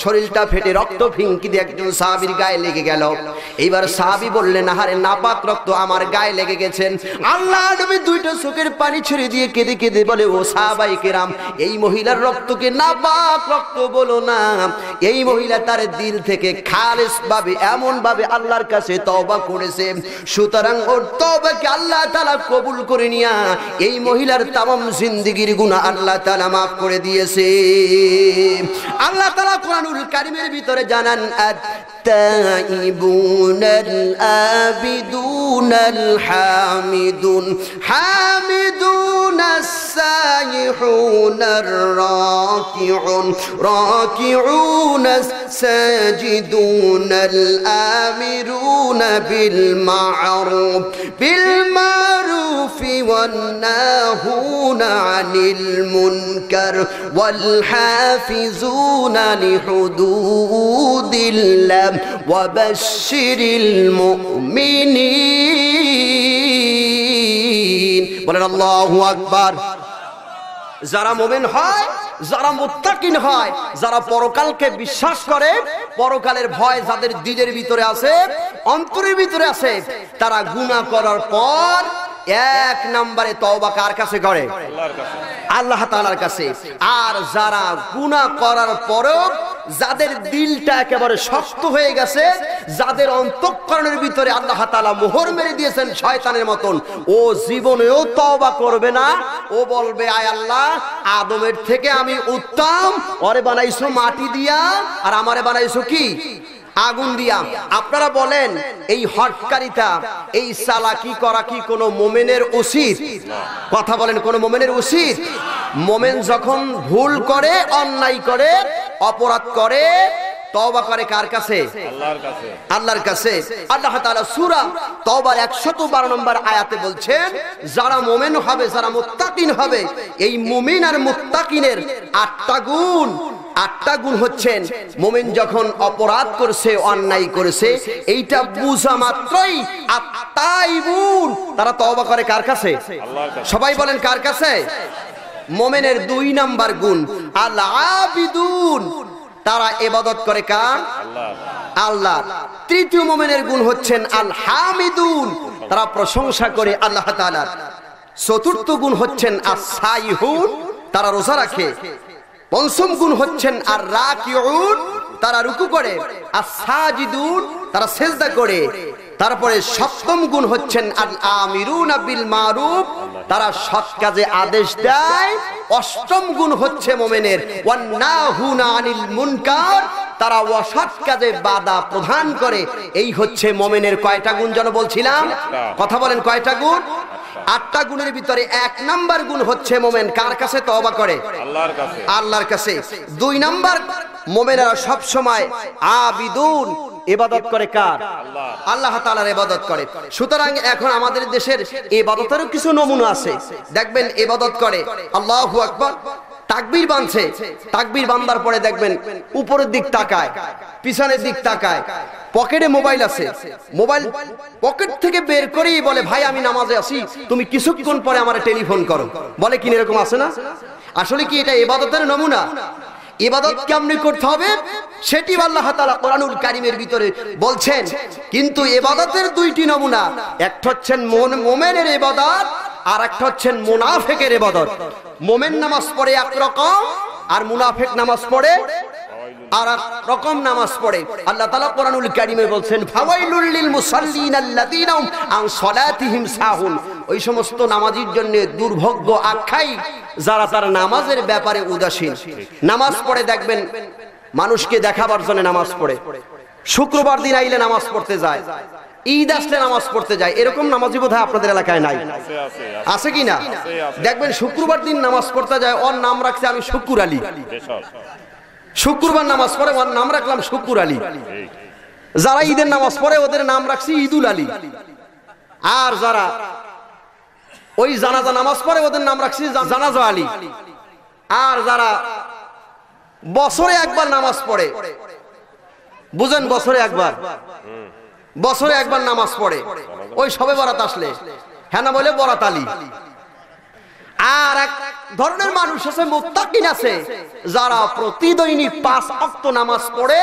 শরীরটা ফেটে রক্ত ফিঙ্কি দিয়ে একজন সাহাবীর গায়ে লেগে গেল। এইবার সাহাবী বললেন আহারে নাপাক রক্ত আমার গায়ে লেগে গেছেন। আল্লাহ নবী 2টা চোখের পানি ছেড়ে দিয়ে কেঁদে কেঁদে বলে ও সাহাবায়ে কেরাম এই মহিলার রক্তকে নাপাক রক্ত বলো না। এই মহিলা তার দিল থেকে খালেস ভাবে এমন ভাবে আল্লাহর কাছে তওবা করেছে, সুতরাং ওর তওবাকে আল্লাহ তাআলা কবুল করে নিয়া এই মহিলার তামাম জিন্দেগীর গুনাহ আল্লাহ তাআলা maaf করে দিয়েছে। আল্লাহ তাআলা কোরআনুল কারীমের ভিতরে জানান আত-তাইবুনাল আবিদুনাল হামিদুন হামিদুনাস সাইহুনার রাকিউন রাকিউনাস সাজিদুনাল আমিরুনা বিল মা'রুফি ওয়ান নাহুনা আনিল মুনকার ওয়াল হাফিজুনা লিহুদুদিল্লাহ ওয়া বাশশিরিল মুমিনিন। বলেন আল্লাহু আকবার। যারা মুমিন হয়, যারা মুত্তাকিন হয়, যারা পরকালকে বিশ্বাস করে, পরকালের ভয় যাদের দিলের ভিতরে আছে, অন্তরের ভিতরে আছে, তারা গুনাহ করার পর 1 নম্বরে তওবা কার কাছে করে? আল্লাহর কাছে, আল্লাহ তাআলার কাছে। আর যারা গুনাহ করার পরেও যাদের দিলটা একেবারে শক্ত হয়ে গেছে, যাদের অন্তঃকরণের ভিতরে আল্লাহ তাআলা মোহর মেরে দিয়েছেন শয়তানের মতন, ও জীবনেও তওবা করবে না। ও বলবে আয় আল্লাহ আদমের থেকে আমি উত্তম, ওরে বানাইছো মাটি দিয়া আর আমারে বানাইছো কি? আগুন দিয়া। আপনারা বলেন এই হটকারিতা, এই চালাকি করা কি কোনো মুমিনের উচিত? কথা বলেন কোন মুমিনের উচিত? মুমিন যখন ভুল করে, অন্যায় করে, অপরাধ করে, তওবা করে কার কাছে? আল্লাহর কাছে, আল্লাহর কাছে। আল্লাহ তাআলা সূরা তওবার 112 নম্বর আয়াতে বলছেন যারা মুমিন হবে, যারা মুত্তাকিন হবে, এই মুমিন আর মুত্তাকিনের 8টা গুণ। 8টা গুণ হচ্ছেন মুমিন যখন অপরাধ করেছে, অন্যায় করেছে, এইটা বুঝা মাত্রই আত-তাইবুন তারা তওবা করে কার কাছে? আল্লাহর কাছে। সবাই বলেন কার কাছে? মুমিনের 2 নাম্বার গুণ আল আবিদুন, তারা ইবাদত করে কার? আল্লাহ। 3য় মুমিনের গুণ হচ্ছেন আল হামিদুন, তারা প্রশংসা করে আল্লাহ তাআলার। 4র্থ গুণ হচ্ছেন আস-সাইহুন, তারা রোজা রাখে। 5ম গুণ হচ্ছেন আর রাকিউন, তারা রুকু করে। আস-সাজিদুন, তারা সিজদা করে। তারপরে 7ম গুণ হচ্ছেন আল আমিরুনা বিল মারুফ, তারা সৎ কাজে আদেশ দেয়। 8ম গুণ হচ্ছে মুমিনের ওয়ান নাহুনা আনিল মুনকার, তারা অসৎ কাজে বাধা প্রদান করে। এই হচ্ছে মুমিনের কয়টা গুণ যেন বলছিলাম? কথা বলেন কয়টা গুণ? 8টা গুণের ভিতরে 1 নাম্বার গুণ হচ্ছে মুমিন কার কাছে তওবা করে? আল্লাহর কাছে, আল্লাহর কাছে। 2 নাম্বার মুমিনেরা সব সময় আবিদুন, ইবাদত করে কার? আল্লাহ, আল্লাহ তাআলার ইবাদত করে। সুতরাং এখন আমাদের দেশের ইবাদতেরও কিছু নমুনা আছে। দেখবেন ইবাদত করে আল্লাহু আকবার, তাকবীর বাঁধছে, তাকবীর বাঁধার পরে দেখবেন উপরের দিক তাকায়, পিছনের দিক তাকায়, পকেটে মোবাইল আছে, মোবাইল পকেট থেকে বের করেই বলে ভাই আমি নামাজে আছি, তুমি কিছুক্ষণ পরে আমারে টেলিফোন করো। বলে কি এরকম আছে না? আসলে কি এটা ইবাদতের নমুনা? ইবাদত কেমনে করতে হবে সেটি আল্লাহ তাআলা কোরআনুল কারীমের ভিতরে বলছেন। কিন্তু ইবাদতের 2টি নমুনা, একটা হচ্ছে মুমিনের ইবাদত আর একটা হচ্ছে মুনাফিকের ইবাদত। মুমিন নামাজ পড়ে এক রকম আর মুনাফিক নামাজ পড়ে আর এক রকম নামাজ পড়ে। আল্লাহ তাআলা কোরআনুল কারীমে বলছেন ফাওয়াইলুল লিল মুসাল্লিন আল্লাযীনা হুম আন সালাতিহিম সাহুন, ওই সমস্ত নামাজির জন্য দুর্ভাগ্য আখ্যাই যারা তার নামাজের ব্যাপারে উদাসীন। নামাজ পড়ে দেখবেন মানুষকে দেখাবার জন্য নামাজ পড়ে, শুক্রবার দিন আইলে নামাজ পড়তে যায়, ঈদ আসলে নামাজ পড়তে যায়, এরকম নামাজি বোধহয় আপনাদের এলাকায় নাই, আছে কি না? দেখবেন শুক্রবার দিন নামাজ পড়তে যায়, ওর নাম রাখছে আমি শুকুর আলী। শুক্রবার নামাজ পড়ে ওর নাম রাখলাম শুকুর আলী। যারা ঈদের নামাজ পড়ে ওদের নাম রাখছি ঈদুল আলী। আর যারা ওই জানাজা নামাজ পড়ে ওদের নাম রাখছি জানাজা আলী। আর যারা বছরে একবার নামাজ পড়ে, বুঝেন, বছরে একবার নামাজ পড়ে, ওই সবে বরাত আসলে হ্যাঁ না বলে বরাত আলী। আর এক ধরনের মানুষ আছে, মুত্তাকিন আছে, যারা প্রতিদিনই 5 ওয়াক্ত নামাজ পড়ে,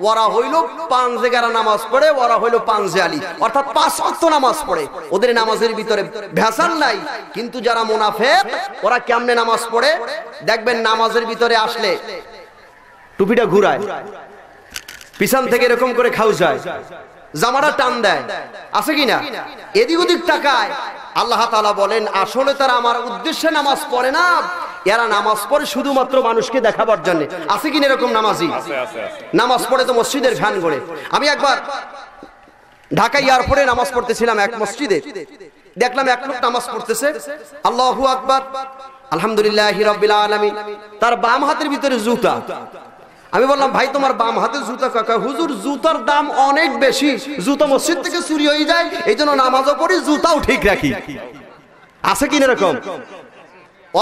ওরা হইল পাঞ্জেগারা নামাজ পড়ে, ওরা হইল পাঞ্জে আলী, অর্থাৎ 5 ওয়াক্ত নামাজ পড়ে। ওদের নামাজের ভিতরে ভেজাল নাই। কিন্তু যারা মুনাফিক, ওরা কেমনে নামাজ পড়ে দেখবেন, নামাজের ভিতরে আসলে টুপিটা ঘুরায়, পিছন থেকে এরকম করে খাও যায়, জামাটা টান দেয়, আছে কিনা, এদিক ওদিক তাকায়। আল্লাহ তাআলা বলেন আসলে তারা আমার উদ্দেশ্যে নামাজ পড়ে না, এরা নামাজ পড়ে শুধুমাত্র মানুষকে দেখাবার জন্য। আছে কিনা এরকম নামাজি? নামাজ পড়ে তো মসজিদের ফ্যান করে। আমি একবার ঢাকা এয়ারপোর্টে নামাজ পড়তেছিলাম এক মসজিদে, দেখলাম এক লোক নামাজ পড়তেছে, আল্লাহু আকবার, আলহামদুলিল্লাহি রাব্বিল আলামিন, তার বাম হাতের ভিতরে জুতা। আমি বললাম ভাই তোমার বাম হাতে জুতা কাকা? হুজুর জুতার দাম অনেক বেশি, জুতা মসজিদ থেকে চুরি হয়ে যায়, এই জন্য নামাজও পড়ি, জুতাও ঠিক রাখি। আছে কিনা এরকম?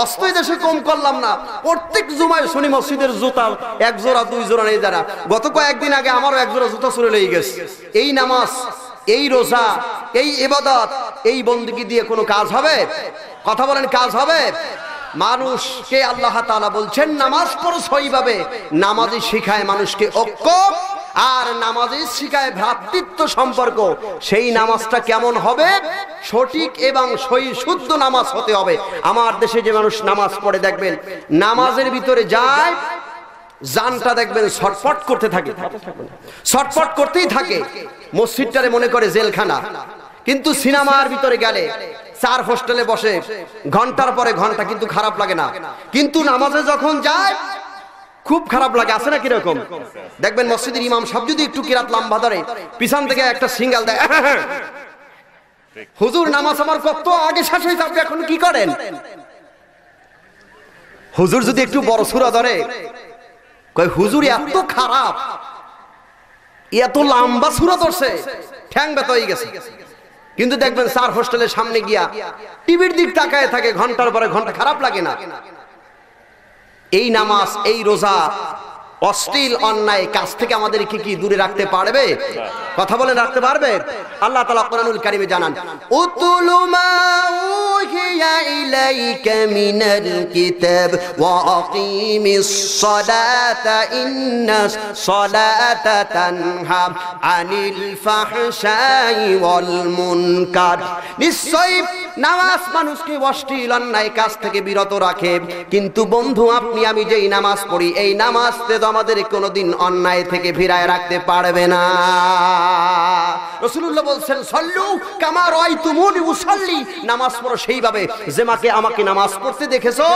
অস্ত্র দেশে কম করলাম না, প্রত্যেক জুমায় শুনি মসজিদের জুতা 1 জোড়া 2 জোড়া নেই যারা। গত কয়েকদিন আগে আমারও 1 জোড়া জুতা চুরি লেগে গেছে। এই নামাজ, এই রোজা, এই ইবাদত, এই বন্দেগী দিয়ে কোনো কাজ হবে? কথা বলেন, কাজ হবে? মানুষকে আল্লাহ তাআলা বলছেন নামাজ পড়ো সহিভাবে। নামাজই শিখায় মানুষকে ঐক্য, আর নামাজই শিখায় ভ্রাতৃত্ব সম্পর্ক। সেই নামাজটা কেমন হবে? সঠিক এবং সহি শুদ্ধ নামাজ হতে হবে। আমার দেশে যে মানুষ নামাজ পড়ে দেখবেন নামাজের ভিতরে যায়, জানটা দেখবেন ছটফট করতে থাকে, ছটফট করতেই থাকে। মসজিদটারে মনে করে জেলখানা। কিন্তু সিনেমার ভিতরে গেলে 4 হোস্টেলে বসে ঘন্টার পরে ঘন্টা, কিন্তু খারাপ লাগে না। কিন্তু নামাজে যখন যায় খুব খারাপ লাগে, আছে না কিরকম? দেখবেন মসজিদের ইমাম সাহেব যদি একটু কিরাত লম্বা ধরে, পিছন থেকে একটা সিঙ্গাল দেয়, হুজুর নামাজ আমার কত আগে শেষ হয়েছে, আপনি এখন কি করেন? হুজুর যদি একটু বড় সূরা ধরে, কয় হুজুর এত খারাপ, এত লম্বা সূরা ধরছে, ঠ্যাং ব্যথা হয়ে গেছে। কিন্তু দেখবেন 4 হোস্টেলের সামনে গিয়া টিভির দিক তাকায় থাকে ঘন্টার পরে ঘন্টা, খারাপ লাগে না। এই নামাজ, এই রোজা অশ্লীল অন্যায় কাজ থেকে আমাদেরকে কি দূরে রাখতে পারবে? কথা বলে রাখতে পারবে? আল্লাহ তাআলা কোরআনুল কারীমে জানান, উতুলু মা উহিয়া ইলাইকা মিনাল কিতাব ওয়া আকিমিস সালাতা ইন্নাস সালাতা তানহা আনিল ফাহশাই ওয়াল মুনকার। নিশ্চয়ই নামাজ মানুষকে অশ্লীল অন্যায় কাজ থেকে বিরত রাখে। কিন্তু বন্ধু, আপনি আমি যেই নামাজ পড়ি, এই নামাজতে তো আমাদের কোনোদিন অন্যায় থেকে ফিরায় রাখতে পারবে না। রাসূলুল্লাহ বলছেন, সল্লু কামা রাআইতুমুনি উসাল্লি, নামাজ পড়ো সেইভাবে যেভাবে আমাকে নামাজ পড়তে দেখেছো,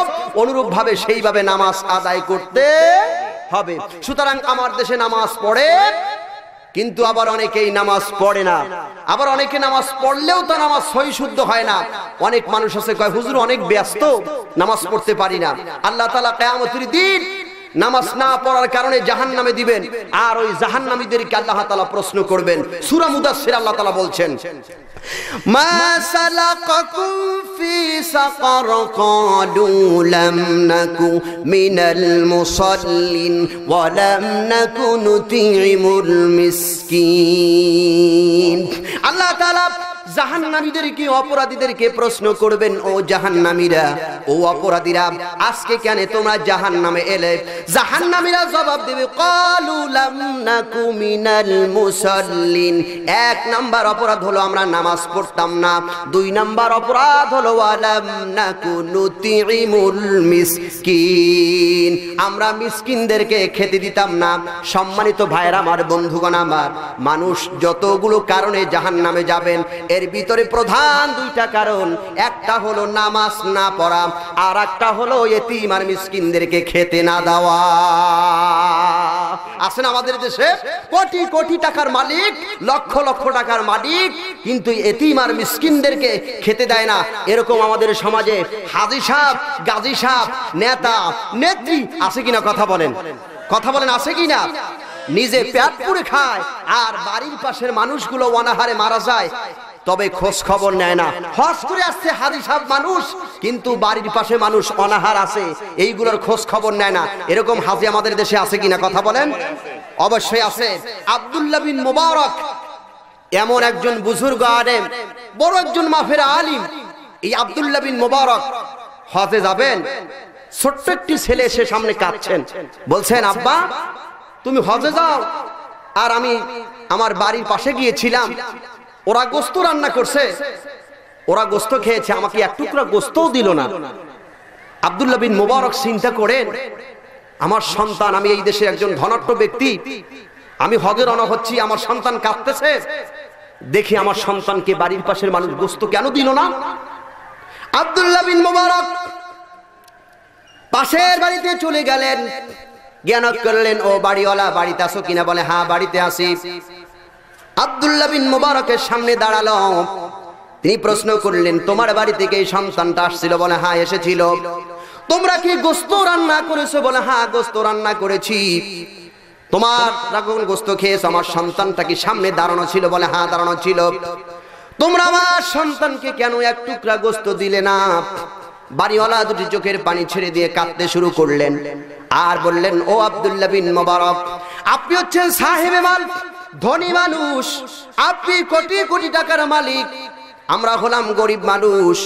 অনুরূপ ভাবে সেইভাবে নামাজ আদায় করতে হবে। সুতরাং আমার দেশে নামাজ পড়ে, কিন্তু আবার অনেকেই নামাজ পড়ে না। আবার অনেকে নামাজ পড়লেও তো নামাজ সহি শুদ্ধ হয় না। অনেক মানুষ আছে কয় হুজুর অনেক ব্যস্ত, নামাজ পড়তে পারি না। আল্লাহ তাআলা কিয়ামতের দিন নামাজ না পড়ার কারণে জাহান্নামে দিবেন, আর ওই জাহান্নামীদেরকে আল্লাহ তাআলা প্রশ্ন করবেন। সূরা মুদাসসির আল্লাহ তাআলা বলছেন, মা সালাকাকুম ফি সাকার ক্বালু লাম নাকু মিনাল মুসাল্লিন ওয়া লাম নাকু নুতিমুল মিসকিন। আল্লাহ তাআলা জাহান্নামীদেরকে, অপরাধীদেরকে প্রশ্ন করবেন, ও জাহান্নামীরা, ও অপরাধীরা, আজকে কেন তোমরা জাহান্নামে এলে? জাহান্নামীরা জবাব দেবে, ক্বালু লাম নাকু মিনাল মুসাল্লিন। 1 নাম্বার অপরাধ হলো আমরা নামাজ পড়তাম না। 2 নাম্বার অপরাধ হলো ওয়া লাম নাকু নুতিমুল মিসকিন, আমরা মিসকিনদেরকে খেতে দিতাম না। সম্মানিত ভাইরা আমার, বন্ধুগণ আমার, মানুষ যতগুলো কারণে জাহান্নামে যাবেন, এর ভিতরে প্রধান দুইটা কারণ, একটা হলো নামাজ না পড়া, আর একটা হলো এতিম আর মিসকিনদেরকে খেতে না দেওয়া। আছেন আমাদের দেশে কোটি কোটি টাকার মালিক, লক্ষ লক্ষ টাকার মালিক, কিন্তু এতিম আর মিসকিনদেরকে খেতে দেয় না। এরকম আমাদের সমাজে হাজী সাহেব, গাজী সাহেব, নেতা নেত্রী আছে কিনা? কথা বলেন, কথা বলেন, আছে কিনা? নিজে পেট পুরে খায় আর বাড়ির পাশের মানুষগুলো অনাহারে মারা যায়, তবে খোঁজ খবর নেয় না। হজ করে আসছে হাজী সাহেব মানুষ, কিন্তু বাড়ির পাশে মানুষ অনাহার আছে, এইগুলোর খোঁজ খবর নেয় না। এরকম হাজী আমাদের দেশে আছে কিনা? কথা বলেন। অবশ্যই আছে। আব্দুল্লাহ বিন মুবারক এমন একজন বুজুর্গ আলেম, বড় একজন মাফেরা আলিম। এই আব্দুল্লাহ বিন মুবারক হজে যাবেন, ছোট্ট একটি ছেলে এসে সামনে কাঁদছেন, বলছেন আব্বা তুমি হজে যাও, আর আমি আমার বাড়ির পাশে গিয়েছিলাম, ওরা গোস্ত রান্না করছে, ওরা গোস্ত খেয়েছে, আমাকে এক টুকরা গোস্তও দিল না। আব্দুল্লাহ বিন মুবারক চিন্তা করেন, আমার সন্তান, আমি এই দেশে একজন ধনাঢ্য ব্যক্তি, আমি হজে রওনা হচ্ছি, আমার সন্তান কাঁদতেছে, দেখি আমার সন্তানকে বাড়ির পাশের মানুষ গোস্ত কেন দিল না। আব্দুল্লাহ বিন মুবারক পাশের বাড়িতে চলে গেলেন, জ্ঞান করলেন ও বাড়িওয়ালা বাড়িতে আসো কিনা? বলে হ্যাঁ বাড়িতে আসি। আব্দুল্লাহ বিন মুবারকের সামনে দাঁড়ালো, তিনি প্রশ্ন করলেন তোমার বাড়ি থেকে এই সন্তানটা আসছিল? বলে হ্যাঁ এসেছিল। তোমরা কি গোস্ত রান্না করেছো? বলে হ্যাঁ গোস্ত রান্না করেছি। তোমার যখন গোস্ত খেয়েছো আমার সন্তানটা কি সামনে দাঁড়ানো ছিল? বলে হ্যাঁ দাঁড়ানো ছিল। তোমরা আমার সন্তানকে কেন এক টুকরা গোস্ত দিলে না? বাড়িওয়ালা দুটি চোখের পানি ছেড়ে দিয়ে কাঁদতে শুরু করলেন আর বললেন ও আব্দুল্লাহ বিন মুবারক, আপনি হচ্ছেন সাহেবে মাল, ধনী মানুষ, আপনি কোটি কোটি টাকার মালিক, আমরা হলাম গরিব মানুষ।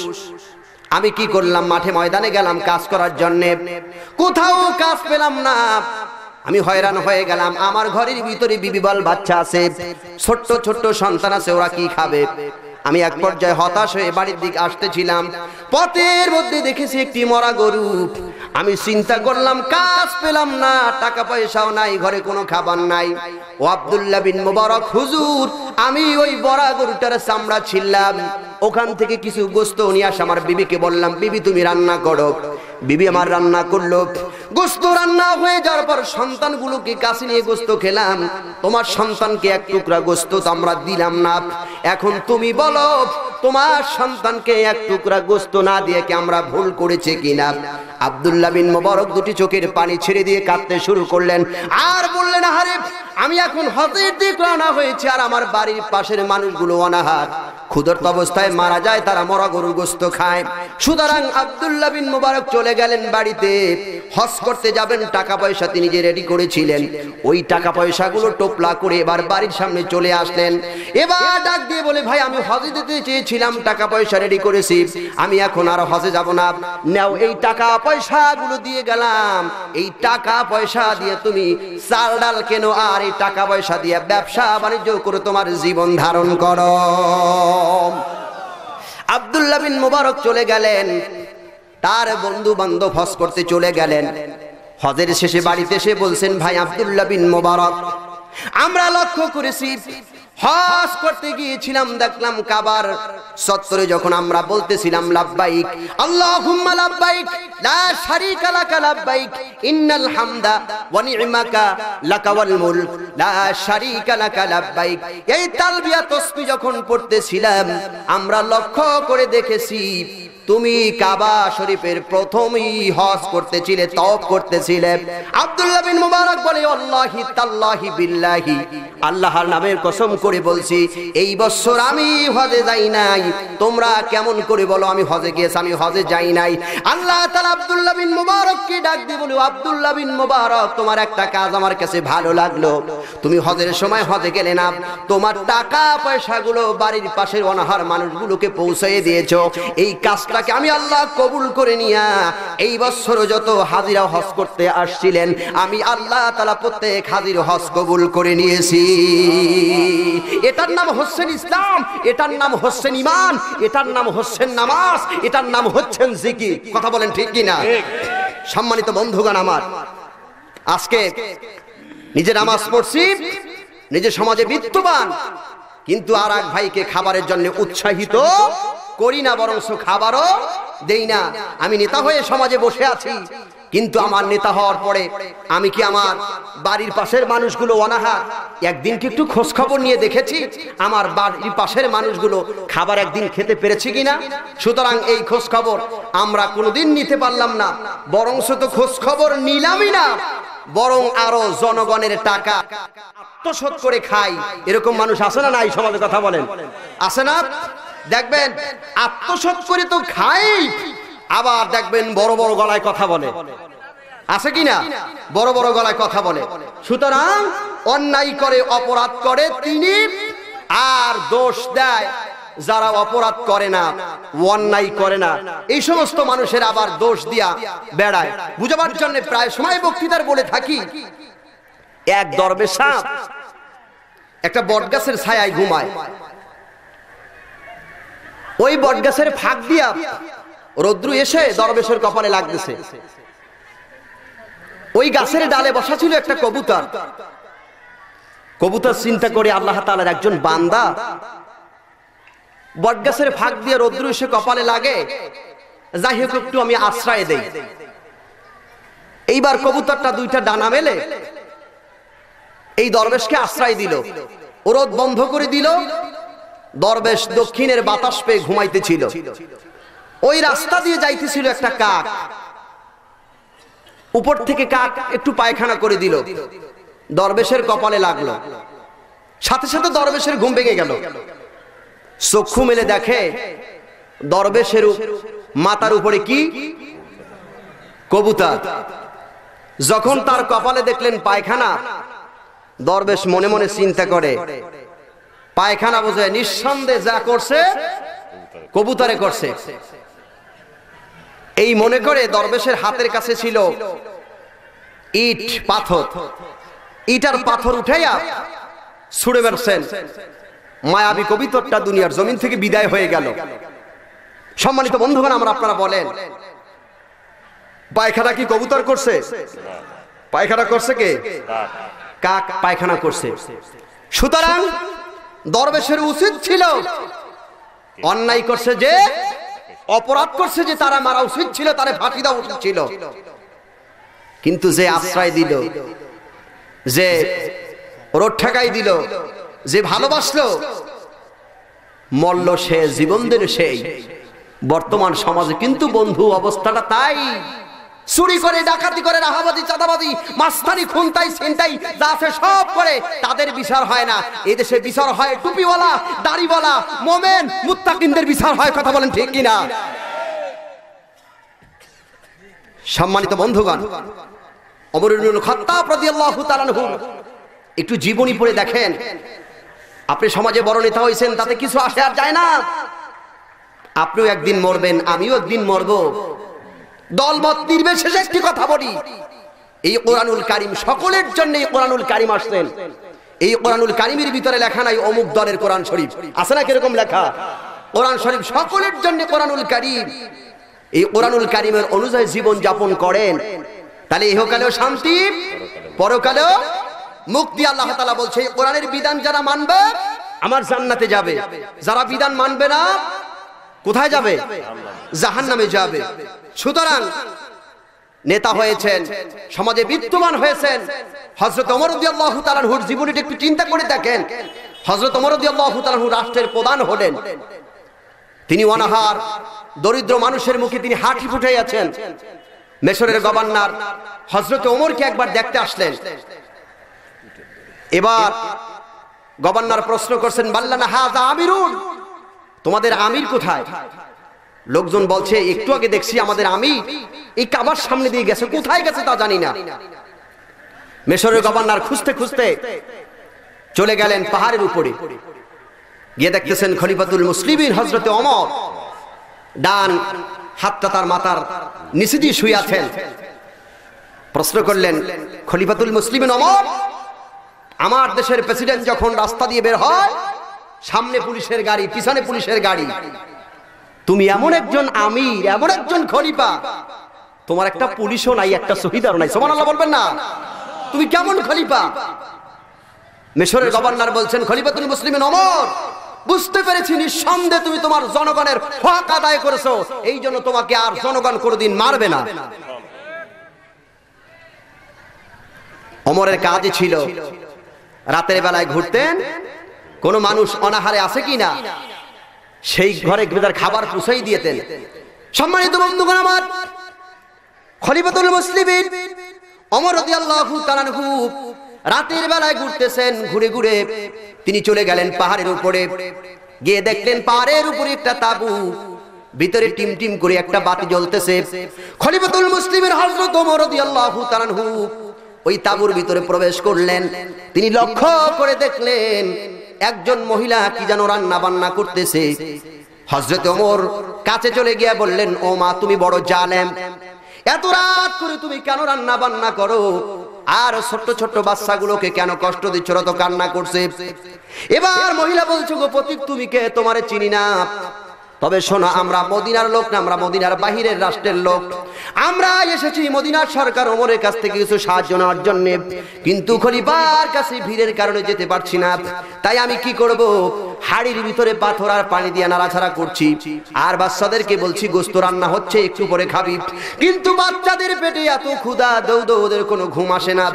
আমি কি করলাম? মাঠে ময়দানে গেলাম কাজ করার জন্য, কোথাও কাজ পেলাম না, আমি হয়রান হয়ে গেলাম। আমার ঘরের ভিতরে বিবি বাল বাচ্চা আছে, ছোট্ট ছোট্ট সন্তান আছে, ওরা কি খাবে? আমি এক পর্যায়ে হতাশ হয়ে বাড়ির দিকে আসতেছিলাম, পথের মধ্যে দেখেছি একটি মরা গরু। আমি চিন্তা করলাম কাজ পেলাম না, টাকা পয়সাও নাই, ঘরে কোনো খাবার নাই। ও আব্দুল্লাহ বিন মুবারক হুজুর, আমি ওই বড়া গরুটার চামড়া ছিললাম, ওখান থেকে কিছু গোস্ত নিয়ে আসে আমার বিবিকে বললাম বিবি তুমি রান্না করো। বিবি আমার রান্না করলো, গোস্ত রান্না হয়ে যাওয়ার পর সন্তানগুলোকে কাছে নিয়ে গোস্ত খেলাম। তোমার সন্তানকে এক টুকরা গোস্ত তো আমরা দিলাম না, এখন তুমি বলো তোমার সন্তানকে এক টুকরা গোস্ত না দিয়ে কি আমরা ভুল করেছি কিনা? আব্দুল্লাহ বিন মুবারক দুটি চোখের পানি ছেড়ে দিয়ে কাঁদতে শুরু করলেন আর বললেন আরে আমি এখন হজের দিকে রওনা হয়েছি, আর আমার বাড়ির পাশের মানুষগুলো অনাহার, ক্ষুধার্ত অবস্থায় মারা যায়, তারা মরা গরুর গোস্ত খায়। সুতরাং আব্দুল্লাহ বিন মুবারক চলে গেলেন বাড়িতে, হজ করতে যাবেন, টাকা পয়সা তিনি যে রেডি করেছিলেন ওই টাকা পয়সাগুলো টোপলা করে এবার বাড়ির সামনে চলে আসলেন। এবার ডাক দিয়ে বলে ভাই আমি হজে যেতে চেয়েছিলাম, টাকা পয়সা রেডি করেছি, আমি এখন আর হজে যাব না, নাও এই টাকা পয়সাগুলো দিয়ে গেলাম, এই টাকা পয়সা দিয়ে তুমি চাল ডাল কেনো, আর এই টাকা পয়সা দিয়ে ব্যবসা বাণিজ্য করে তোমার জীবন ধারণ করো। আব্দুল্লাহ বিন মুবারক চলে গেলেন, তার বন্ধু বান্ধব হজ করতে চলে গেলেন। হজের শেষে বাড়িতে এসে বলছেন ভাই আব্দুল্লাহ বিন মুবারক, আমরা লক্ষ্য করেছি হজ করতে গিয়েছিলাম, দেখলাম কাবার চত্বরে যখন আমরা বলতেছিলাম লাব্বাইক আল্লাহুম্মা লাব্বাইক লা শারীকা লাকা লাব্বাইক ইন্নাল হামদা ওয়া নি'মাকা লাকা ওয়াল মুলক লা শারীকা লাকা লাব্বাইক, এই তালবিয়া তাসবিহ যখন পড়তেছিলাম আমরা লক্ষ্য করে দেখেছি তুমি কাবা শরীফের প্রথমেই হজ করতেছিলে, তওয়াফ করতেছিলে। আব্দুল্লাহ বিন মুবারক বলে আল্লাহি তাল্লাহি বিল্লাহি, আল্লাহর নামের কসম করে বলছি এই বছর আমি হজে যাই নাই। তোমরা কেমন করে বলো আমি হজে গিয়েছি? আমি হজে যাই নাই। আল্লাহ তাআলা আব্দুল্লাহ বিন মুবারককে ডাক দিয়ে বলে আব্দুল্লাহ বিন মুবারক তোমার একটা কাজ আমার কাছে ভালো লাগলো, তুমি হজের সময় হজে গেলে না, তোমার টাকা পয়সাগুলো বাড়ির পাশের অনাহার মানুষগুলোকে পৌঁছে দিয়েছো, এই কাজ আমি আল্লাহ কবুল করে নিয়া এই বছর যত হাজিরা হজ করতে আসছিলেন আমি আল্লাহ তাআলা প্রত্যেক হাজির হজ কবুল করে নিয়েছি। এটার নাম হচ্ছেন ইসলাম, এটার নাম হচ্ছেন ঈমান, এটার নাম হচ্ছেন নামাজ, এটার নাম হচ্ছেন জিকির। কথা বলেন ঠিক কিনা? সম্মানিত বন্ধুগণ আমার, আজকে নিজে নামাজ পড়ছি, নিজে সমাজে বিত্তবান, কিন্তু আর এক ভাইকে খাবারের জন্য উৎসাহিত করি না, বরং খাবারও দেই না। আমি নেতা হয়ে সমাজে বসে আছি, কিন্তু আমার নেতা হওয়ার পরে আমি কি আমার বাড়ির পাশের মানুষগুলো অনাহার একদিন কি একটু খোঁজ খবর নিয়ে দেখেছি আমার বাড়ির পাশের মানুষগুলো খাবার একদিন খেতে পেরেছে কিনা? সুতরাং এই খোঁজ খবর আমরা কোনোদিন নিতে পারলাম না, বরং তো খোঁজ খবর নিলামই না, বরং আরো জনগণের টাকা আত্মসাৎ করে খাই। এরকম মানুষ আছে না নাই সমাজে? কথা বলেন, আছে না? দেখবেন আত্মসাৎ করে তো খাই, আবার দেখবেন বড় বড় গলায় কথা বলে, আছে কিনা? বড় বড় গলায় কথা বলে। সুতরাং অন্যায় করে অপরাধ করে তিনি, আর দোষ দেয় যারা অপরাধ করে না, অন্যায় করে না, এই সমস্ত মানুষের আবার দোষ দিয়া বেড়ায়। বুঝাবার জন্য প্রায় সময় বক্তৃতার বলে থাকি, এক দরবেশ সাহেব একটা বটগাছের ছায়ায় ঘুমায়। ওই বটগাছের ফাঁক দিয়া রৌদ্র এসে দরবেশের কপালে লাগতেছে। ওই গাছের ডালে বসা ছিল একটা কবুতর। কবুতর চিন্তা করে আল্লাহ তাআলার একজন বান্দা, বটগাছের ফাঁক দিয়ে রৌদ্র এসে কপালে লাগে, যাই হোক একটু আমি আশ্রয় দেই। এইবার কবুতরটা দুইটা ডানা মেলে এই দরবেশকে আশ্রয় দিল, রোদ বন্ধ করে দিল। দরবেশ দক্ষিণের বাতাস পেয়ে ঘুমাইতেছিল। ওই রাস্তা দিয়ে যাইতেছিল একটা কাক, উপর থেকে কাক একটু পায়খানা করে দিল, দরবেশের কপালে লাগলো। সাথে সাথে দরবেশের ঘুম ভেঙে গেল। চক্ষু মেলে দেখে দরবেশের মাথার উপরে কি? কবুতর। যখন তার কপালে দেখলেন পায়খানা, দরবেশ মনে মনে চিন্তা করে, পায়খানা বোঝে নিঃসন্দেহে যা করছে কবুতরে করছে। এই মনে করে দরবেশের হাতের কাছে ছিল ইট পাথর, ইট আর পাথর উঠাইয়া ছুড়ে বেরছেন। মায়াবী কবুতরটা দুনিয়ার জমিন থেকে বিদায় হয়ে গেল। সম্মানিত বন্ধুগণ, আপনারা বলেন, পায়খানা কি কবুতর করছে? পায়খানা করছে কে? কাক পায়খানা করছে। সুতরাং দরবেশের উচিত ছিল, অন্যায় করছে যে, অপরাধ করছে যে, তারা মারা উচিত ছিল, তারা ফাঁসি দেওয়া উচিত ছিল। কিন্তু যে আশ্রয় দিল, যে রোড ঠেকাই দিল, যে ভালোবাসলো, মল্ল সে, জীবন দিল সেই। বর্তমান সমাজে কিন্তু বন্ধু অবস্থাটা তাই। চুরি করে, ডাকাতি করে, রাহাবাদী, চাঁদাবাদী, মাস্তানি, খুনতাই, ছিনতাই যা আছে সব করে, তাদের বিচার হয় না। এই দেশে বিচার হয় টুপিওয়ালা, দাড়িওয়ালা, মোমেন, মুত্তাকিনদের বিচার হয়। কথা বলেন ঠিক কিনা? সম্মানিত বন্ধুগণ, ওমর ইবনুল খাত্তাব রাদিয়াল্লাহু তাআলা আনহু একটু জীবনী পড়ে দেখেন। আপনি সমাজে বড় নেতা হয়েছেন, তাতে কিছু আসে আর যায় না। আপনিও একদিন মরবেন, আমিও একদিন মরব। দলমত নির্বিশেষে একটি কথা বলি, এই কোরআনুল কারীম সকলের জন্য। এই কোরআনুল কারীম আসছেন, এই কোরআনুল কারীমের ভিতরে লেখা নাই অমুক দলের কোরআন শরীফ, আছে না কিরকম লেখা? কোরআন শরীফ সকলের জন্য কোরআনুল কারীম। এই কোরআনুল কারীমের অনুযায়ী জীবন যাপন করেন, তাহলে ইহকালেও শান্তি, পরকালেও মুক্তি। আল্লাহ তাআলা বলছে, এই কোরআনের বিধান যারা মানবে আমার জান্নাতে যাবে, যারা বিধান মানবে না কোথায় যাবে? জাহান্নামে যাবে। সুতরাং নেতা হয়েছেন, সমাজে বিদ্যমান হয়েছেন। হযরত ওমর রাদিয়াল্লাহু তাআলা আনহুর জীবনীটা একটু চিন্তা করে দেখেন। হযরত ওমর রাদিয়াল্লাহু তাআলা আনহু রাষ্ট্রের প্রধান হলেন। তিনি অনাহার দরিদ্র মানুষের মুখে তিনি হাঁটি ফুটাইয়াছেন। মিশরের গভর্নর হযরত ওমরকে একবার দেখতে আসলেন। এবার গভর্নর প্রশ্ন করছেন, বাল্লানা হাযা আমিরুন, তোমাদের আমির কোথায়? লোকজন বলছে, একটু আগে দেখছি আমাদের আমির এই কাবার সামনে দিয়ে গেছে, কোথায় গেছে তা জানি না। মিশরের গভর্নর খুঁজতে খুঁজতে চলে গেলেন পাহাড়ের উপরে, গিয়ে দেখতেছেন খলিফাতুল মুসলিমিন হযরত ওমর ডান হাতটা তার মাথার নিচে দিয়ে শুয়ে আছেন। প্রশ্ন করলেন, খলিফাতুল মুসলিমিন ওমর, আমার দেশের প্রেসিডেন্ট যখন রাস্তা দিয়ে বের হয়, সামনে পুলিশের গাড়ি, পিছনে পুলিশের গাড়ি, তুমি এমন একজন আমির, এমন একজন খলিফা, তোমার একটা পুলিশও নাই, একটা শহীদারও নাই। সুবহানাল্লাহ বলবেন না? তুমি কেমন খলিফা? মিশরের গভর্নর বলছেন, খলিফাতুল মুসলিমিন ওমর, বুঝতে পেরেছি নিঃসন্দেহে তুমি তোমার জনগণের হক আদায় করেছো, এই জন্য তোমাকে আর জনগণ কোনোদিন মারবে না। ওমরের কাজই ছিল রাতের বেলায় ঘুরতেন, কোন মানুষ অনাহারে আছে কিনা সেই ঘরে তার খাবার পৌঁছাই দিতেন। সম্মানিত বন্ধুগণ আমার, খলিফাতুল মুসলিমিন ওমর রাদিয়াল্লাহু তাআলা আনহু রাতের বেলায় ঘুরতেছেন, ঘুরে ঘুরে তিনি চলে গেলেন পাহাড়ের উপরে, গিয়ে দেখলেন পাহাড়ের উপরে একটা তাঁবু, ভিতরে টিম টিম করে একটা বাতি জ্বলতেছে। খলিফাতুল মুসলিমিন হযরত ওমর রাদিয়াল্লাহু তাআলা আনহু ওই তাঁবুর ভিতরে প্রবেশ করলেন। তিনি লক্ষ্য করে দেখলেন একজন মহিলা কি যেন রান্না বান্না করতেছে। হযরত ওমর কাছে চলে গিয়ে বললেন, ও মা, তুমি বড় জালেম, এত রাত করে তুমি কেন রান্না বান্না করো, আর ছোট্ট ছোট্ট বাচ্চাগুলোকে কেন কষ্ট দিচ্ছ, ওরা তো কান্না করছে। এবার মহিলা বলছে, গো পথিক, তুমি কে, তোমারে চিনি না, তবে শোনো, আমরা মদিনার লোক না, আমরা মদিনার বাহিরের রাষ্ট্রের লোক, আমরা এসেছি মদিনার সরকার ওমরের কাছ থেকে কিছু সাহায্য নেওয়ার জন্য, কিন্তু খলিফার কাছে ভিড়ের কারণে যেতে পারছি না, তাই আমি কি করব, হাড়ির ভিতরে পাথর আর পানি দিয়ে নাড়াচাড়া করছি, আর বাচ্চাদেরকে বলছি গোশত রান্না হচ্ছে, একটু পরে খাবি, কিন্তু বাচ্চাদের পেটে এত ক্ষুধা, দৌড় ওদের কোনো ঘুম আসে না।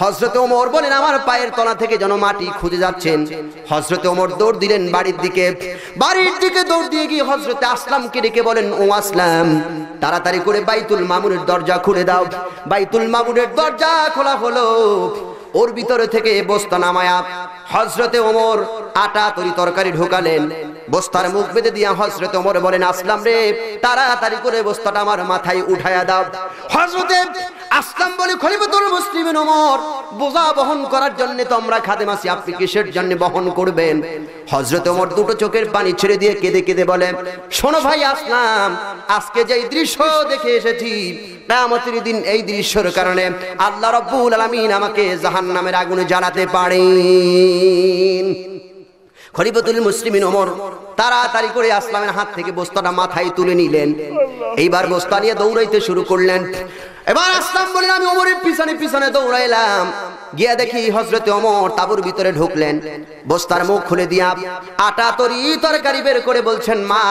হযরত ওমর বলেন, আমার পায়ের তলা থেকে যেন মাটি খুঁজে যাচ্ছেন। হযরত ওমর দৌড় দিলেন বাড়ির দিকে দৌড় দিয়ে গিয়ে হযরত আসলামকে ডেকে বলেন, ও আসলাম, তাড়াতাড়ি করে বাইতুল মামুনের দরজা খুলে দাও। বাইতুল মামুনের দরজা খোলা হলো, ওর ভিতরে থেকে বস্তা নামায়া হযরতে ওমর আটা তরি তরকারি ঢোকালেন। বস্তার মুখ বেঁধে দিয়া হযরতে ওমর বলেন, আসলাম রে, তাড়াতাড়ি করে বস্তাটা আমার মাথায় উঠায়া দাও। হযরতে আসলাম বলে, খলিফাতুল মুসলিমিন ওমর, বোঝা বহন করার জন্য তো আমরা খাদেম আছি, আপনি কিসের জন্য বহন করবেন? হযরতে ওমর দুটো চোখের পানি ছেড়ে দিয়ে কেঁদে কেঁদে বলে, শোনো ভাই আসলাম, আজকে যে দৃশ্য দেখে এসেছি, কিয়ামতের দিন এই দৃশ্যের কারণে আল্লাহ রাব্বুল আলামিন আমাকে জাহান্নামের আগুনে জ্বালাতে পারেন। খলিফাতুল মুসলিমিন ওমর তাড়াতাড়ি করে আসলামের হাত থেকে বস্তাটা মাথায় তুলে নিলেন। এইবার বস্তা নিয়ে দৌড়াইতে শুরু করলেন। এবার আসলাম বলেন, আমি ওমরের পিছনে পিছনে দৌড়াইলাম, গিয়ে দেখি হযরতে ওমর তাঁবুর ভিতরে ঢুকলেন, বস্তার মুখ খুলে দিয়া আটা তরি তরকারি বের করে বলছেন, মা,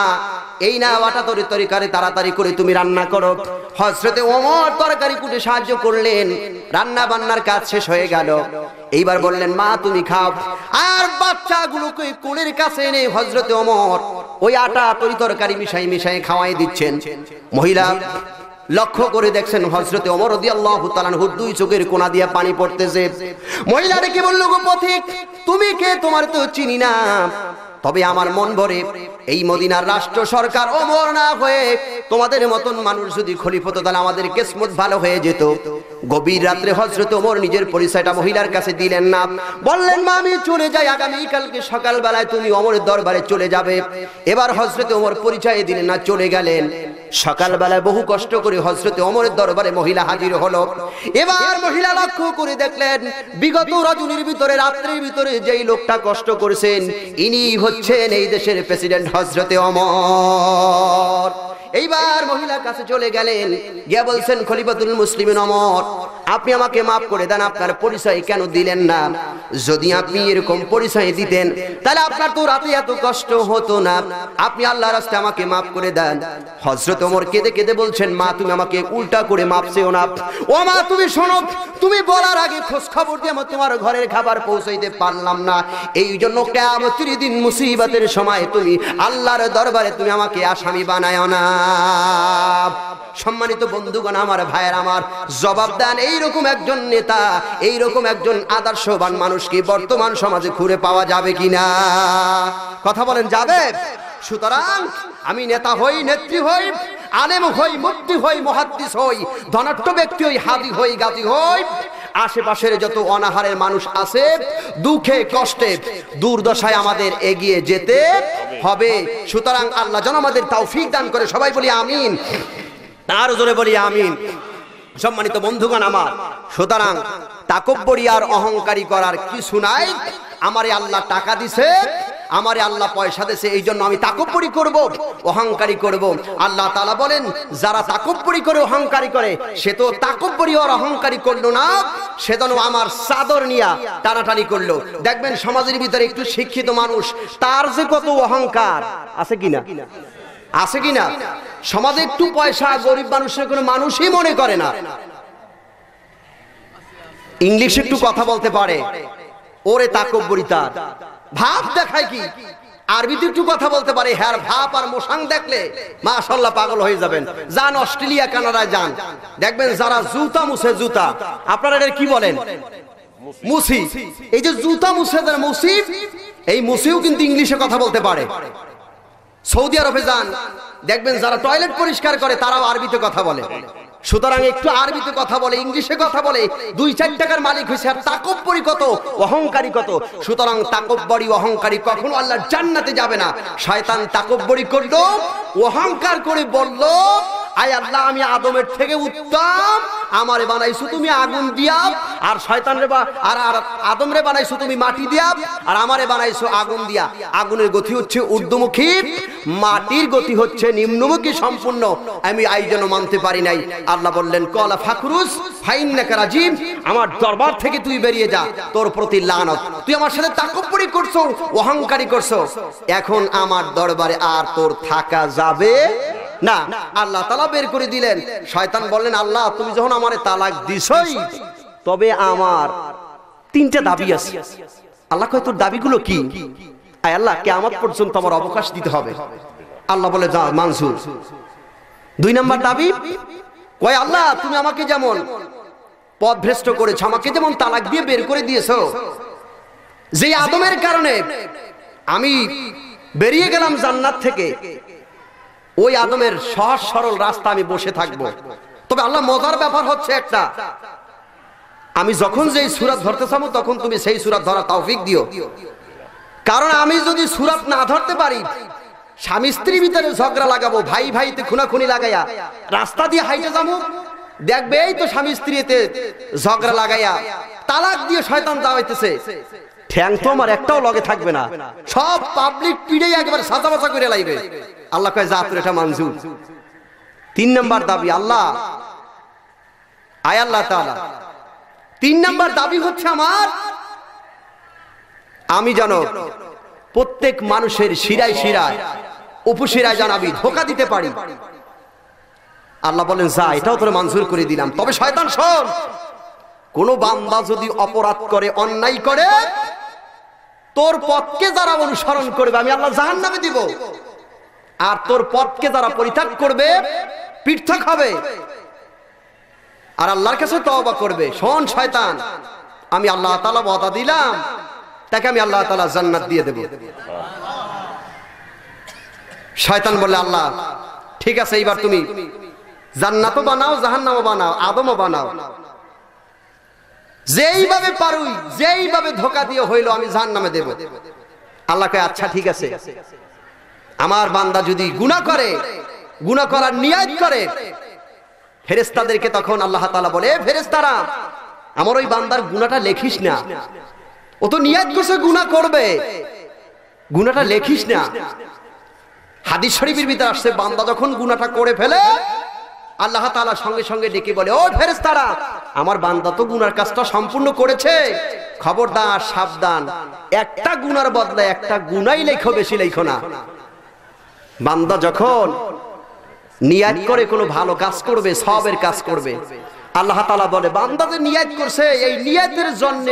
এই না আটা তরি তরকারি, তাড়াতাড়ি করে তুমি রান্না করো। হযরতে ওমর তরকারি কুটে সাহায্য করলেন, রান্না বান্নার কাজ শেষ হয়ে গেল। এইবার বললেন, মা তুমি খাও। আর বাচ্চাগুলোকে কোলের কাছে এনে হযরতে ওমর ওই আটা তরি তরকারি মিশাই মিশাই খাওয়াই দিচ্ছেন। মহিলা লক্ষ্য করে দেখছেন হযরতে ওমর রাদিয়াল্লাহু তাআলা আনহু দুই চোখের কোণা দিয়ে পানি পড়তেছে। মহিলা ডেকে বলল, গো পথিক, তুমি কে, তোমার তো চিনি না, তবে আমার মন ভরে এই মদিনার রাষ্ট্র সরকার ওমর না হয়ে তোমাদের মতন মানুষ যদি খলিফা হতো, তাহলে আমাদের কিসমত ভালো হয়ে যেত। গভীর রাত্রে হযরত ওমর নিজের পরিচয়টা মহিলার কাছে দিলেন না, বললেন, মা, আমি চলে যাই, আগামী কালকে সকাল বেলায় তুমি ওমরের দরবারে চলে যাবে। এবার হযরত ওমর পরিচয় দিলেন না, চলে গেলেন। সকালবেলায় বহু কষ্ট করে হযরত ওমরের দরবারে মহিলা হাজির হলো। এবার মহিলা লক্ষ্য করে দেখলেন বিগত রজনীর ভিতরে, রাত্রির ভিতরে যেই লোকটা কষ্ট করেছেন, ইনি হচ্ছেন এই দেশের প্রেসিডেন্ট হযরতে ওমর। এইবার মহিলার কাছে চলে গেলেন, গিয়ে বলছেন, খলিফাতুল মুসলিমিন ওমর, আপনি আমাকে মাফ করে দেন, আপনার পরিচয় কেন দিলেন না? যদি আপনি এরকম পরিচয় দিতেন, তাহলে আপনার তো রাতে এত কষ্ট হতো না, আপনি আল্লাহর রাস্তায় আমাকে মাফ করে দেন। হযরত ওমর কেঁদে কেঁদে বলছেন, মা, তুমি আমাকে উল্টা করে মাফ চেও না। ও মা, তুমি শোনো, তুমি বলার আগে খোঁজ খবর দিয়ে আমি তোমার ঘরের খাবার পৌঁছাইতে পারলাম না, এই জন্য কিয়ামতের দিন মুসিবতের সময় তুমি আল্লাহর দরবারে তুমি আমাকে আসামি বানায়ো না। সম্মানিত বন্ধুগণ আমার, ভাইয়ের আমার, জবাব দেন, এইরকম একজন নেতা, এইরকম একজন আদর্শবান মানুষকে বর্তমান সমাজে খুঁজে পাওয়া যাবে কিনা? কথা বলেন, যাবে? সুতরাং আমি নেতা হই, নেত্রী হই, আলেম হই, মুফতি হই, মুহাদ্দিস হই, ধনাঢ্য ব্যক্তি হই, হাদি হই, গাজী হই, আশেপাশের যত অনাহারের মানুষ আছে, দুঃখে কষ্টে দুর্দশায় আমাদের এগিয়ে যেতে হবে। সুতরাং আল্লাহ যেন আমাদের তৌফিক দান করে। সবাই বলি আমিন, তার জোরে বলি আমিন। সম্মানিত বন্ধুগণ আমার, সুতরাং তাকব্বরি আর অহংকারী করার কিছু নাই। আমারে আল্লাহ টাকা দিছে, আমারে আল্লাহ পয়সা দিয়েছে এই জন্য আমি তাকব্বুরি করব, অহংকারী করব। আল্লাহ তাআলা বলেন যারা তাকব্বুরি করে অহংকারী করে সে তো তাকব্বুরি আর অহংকারী করলো না, সে তো আমার চাদর নিয়া টানাটানি করলো। দেখবেন সমাজের ভিতরে একটু শিক্ষিত মানুষ তার যে কত অহংকার আছে কিনা, আছে কিনা? সমাজে একটু পয়সা গরিব মানুষের কোনো মানুষই মনে করে না। ইংলিশে একটু কথা বলতে পারে, ওরে তাকব্বুরি তার। ভাব দেখায় কি, আরবিতে একটু কথা বলতে পারে, হ্যাঁ ভাব আর মোশাং দেখলে মাশাআল্লাহ পাগল হয়ে যাবেন। যান অস্ট্রেলিয়া কানাডায় যান, দেখবেন যারা জুতা মুছে, জুতা আপনারা এর কি বলেন? মুসি। এই যে জুতা মুছে দেন মুসি, এই মুসিও কিন্তু ইংলিশে কথা বলতে পারে। সৌদি আরবে যান, দেখবেন যারা টয়লেট পরিষ্কার করে তারাও আরবিতে কথা বলে। সুতরাং একটু আরবিতে কথা বলে, ইংলিশে কথা বলে, 2-4 টাকার মালিক হয়েছে। আর তাকব্বুরি কত, অহংকারী কত। সুতরাং তাকব্বুরি অহংকারী কখনো আল্লাহর জান্নাতে যাবে না। শয়তান তাকব্বুরি করলো, অহংকার করে বলল আয় আল্লাহ আমি আদমের থেকে উত্তম, আমারে বানাইছো তুমি আগুন দিয়া, আর শয়তান রে আর আদম রে বানাইছো তুমি মাটি দিয়া, আর আমারে বানাইছো আগুন দিয়া। আগুনের গতি হচ্ছে ঊর্ধ্বমুখী, মাটির গতি হচ্ছে নিম্নমুখী সম্পূর্ণ। আমি এই জন্য মানতে পারি নাই। আল্লাহ বললেন কলা ফাকরুস ফাইন্নাকা রাজিম, আমার দরবার থেকে তুই বেরিয়ে যা, তোর প্রতি লানত। তুই আমার সাথে তাকব্বুরি করছো, অহংকারী করছো, এখন আমার দরবারে আর তোর থাকা যাবে না। আল্লাহ তাআলা বের করে দিলেন। শয়তান বললেন আল্লাহ তুমি যখন আমারে তালাক দিছই, তবে আমার 3টা দাবি আছে। আল্লাহ কয় তোর দাবিগুলো কি? আয় আল্লাহ কিয়ামত পর্যন্ত আমার অবকাশ দিতে হবে। আল্লাহ বলে যা মনজুর। 2 নম্বর দাবি কয় আল্লাহ তুমি আমাকে যেমন পথভ্রষ্ট করেছো, আমাকে যেমন তালাক দিয়ে বের করে দিয়েছো, যে আদমের কারণে আমি বেরিয়ে গেলাম জান্নাত থেকে, ওই আদমের সহজ সরল রাস্তা আমি বসে থাকবো। তবে আল্লাহ মজার ব্যাপার হচ্ছে একটা, আমি যখন যেই সূরা ধরতে চাবো তখন তুমি সেই সূরা ধরার তৌফিক দিও। কারণ আমি যদি সূরা না ধরতে পারি, স্বামী স্ত্রীর ভিতরে ঝগড়া লাগাবো, ভাই ভাইতে খুনাখুনি লাগাইয়া রাস্তা দিয়ে হাইটে যাবো, দেখবে এই তো স্বামী স্ত্রীতে ঝগড়া লাগাইয়া তালাক দিয়ে শয়তান যাওয়াইতেছে, ঠ্যাং তো আমার একটাও লগে থাকবে না, সব পাবলিক পিড়ে একবার সাজা বাজা করে লাইবে। আল্লাহ কয় যা তোর এটা মঞ্জুর। 3 নম্বর দাবি আল্লাহ, আয় আল্লাহ তাআলা 3 নম্বর দাবি হচ্ছে আমার, আমি জানো প্রত্যেক মানুষের শিরায় শিরায় উপশিরায় যেন আমি ধোঁকা দিতে পারি। আল্লাহ বলেন যা এটাও তোর মঞ্জুর করে দিলাম। তবে শয়তান শোন, কোন বান্দা যদি অপরাধ করে, অন্যায় করে, তোর পথকে যারা অনুসরণ করবে আমি আল্লাহ জাহান্নামে দিব, আর তোর পথকে যারা পরিত্যাগ করবে পৃথক হবে আর আল্লাহর কাছে তওবা করবে। শোন শয়তান, আমি আল্লাহ তাআলা ওয়াদা দিলাম তাকে আমি আল্লাহ তাআলা জান্নাত দিয়ে দেব। শয়তান বলে আল্লাহ ঠিক আছে, এইবার তুমি জান্নাতও বানাও, জাহান্নামও বানাও, আদমও বানাও, যেইভাবে পারুই, যেইভাবে ধোঁকা দিয়ে হইলো আমি জাহান্নামে দেব। আল্লাহ কয় আচ্ছা ঠিক আছে। আমার বান্দা যদি গুনাহ করে, গুনাহ করার নিয়ত করে, ফেরেশতাদেরকে তখন আল্লাহ তাআলা বলে ফেরেশতারা আমার ওই বান্দার গুনাহটা লেখিস না, ও তো নিয়ত করছে গুনাহ করবে, গুনাহটা লেখিস না। হাদিস শরীফের ভিতরে আসছে বান্দা যখন গুনাহটা করে ফেলে আল্লাহ তাআলা সঙ্গে সঙ্গে ডেকে বলে ও ফেরেশতারা আমার বান্দা তো গুনার কাজটা সম্পূর্ণ করেছে, খবরদার সাবধান, একটা গুনার বদলে একটা গুনাই লেখো, বেশি লেখো না। বান্দা যখন নিয়ত করে কোনো ভালো কাজ করবে, সওয়াবের কাজ করবে, আল্লাহ তাআলা বলে বান্দা যে নিয়ত করছে এই নিয়তের জন্য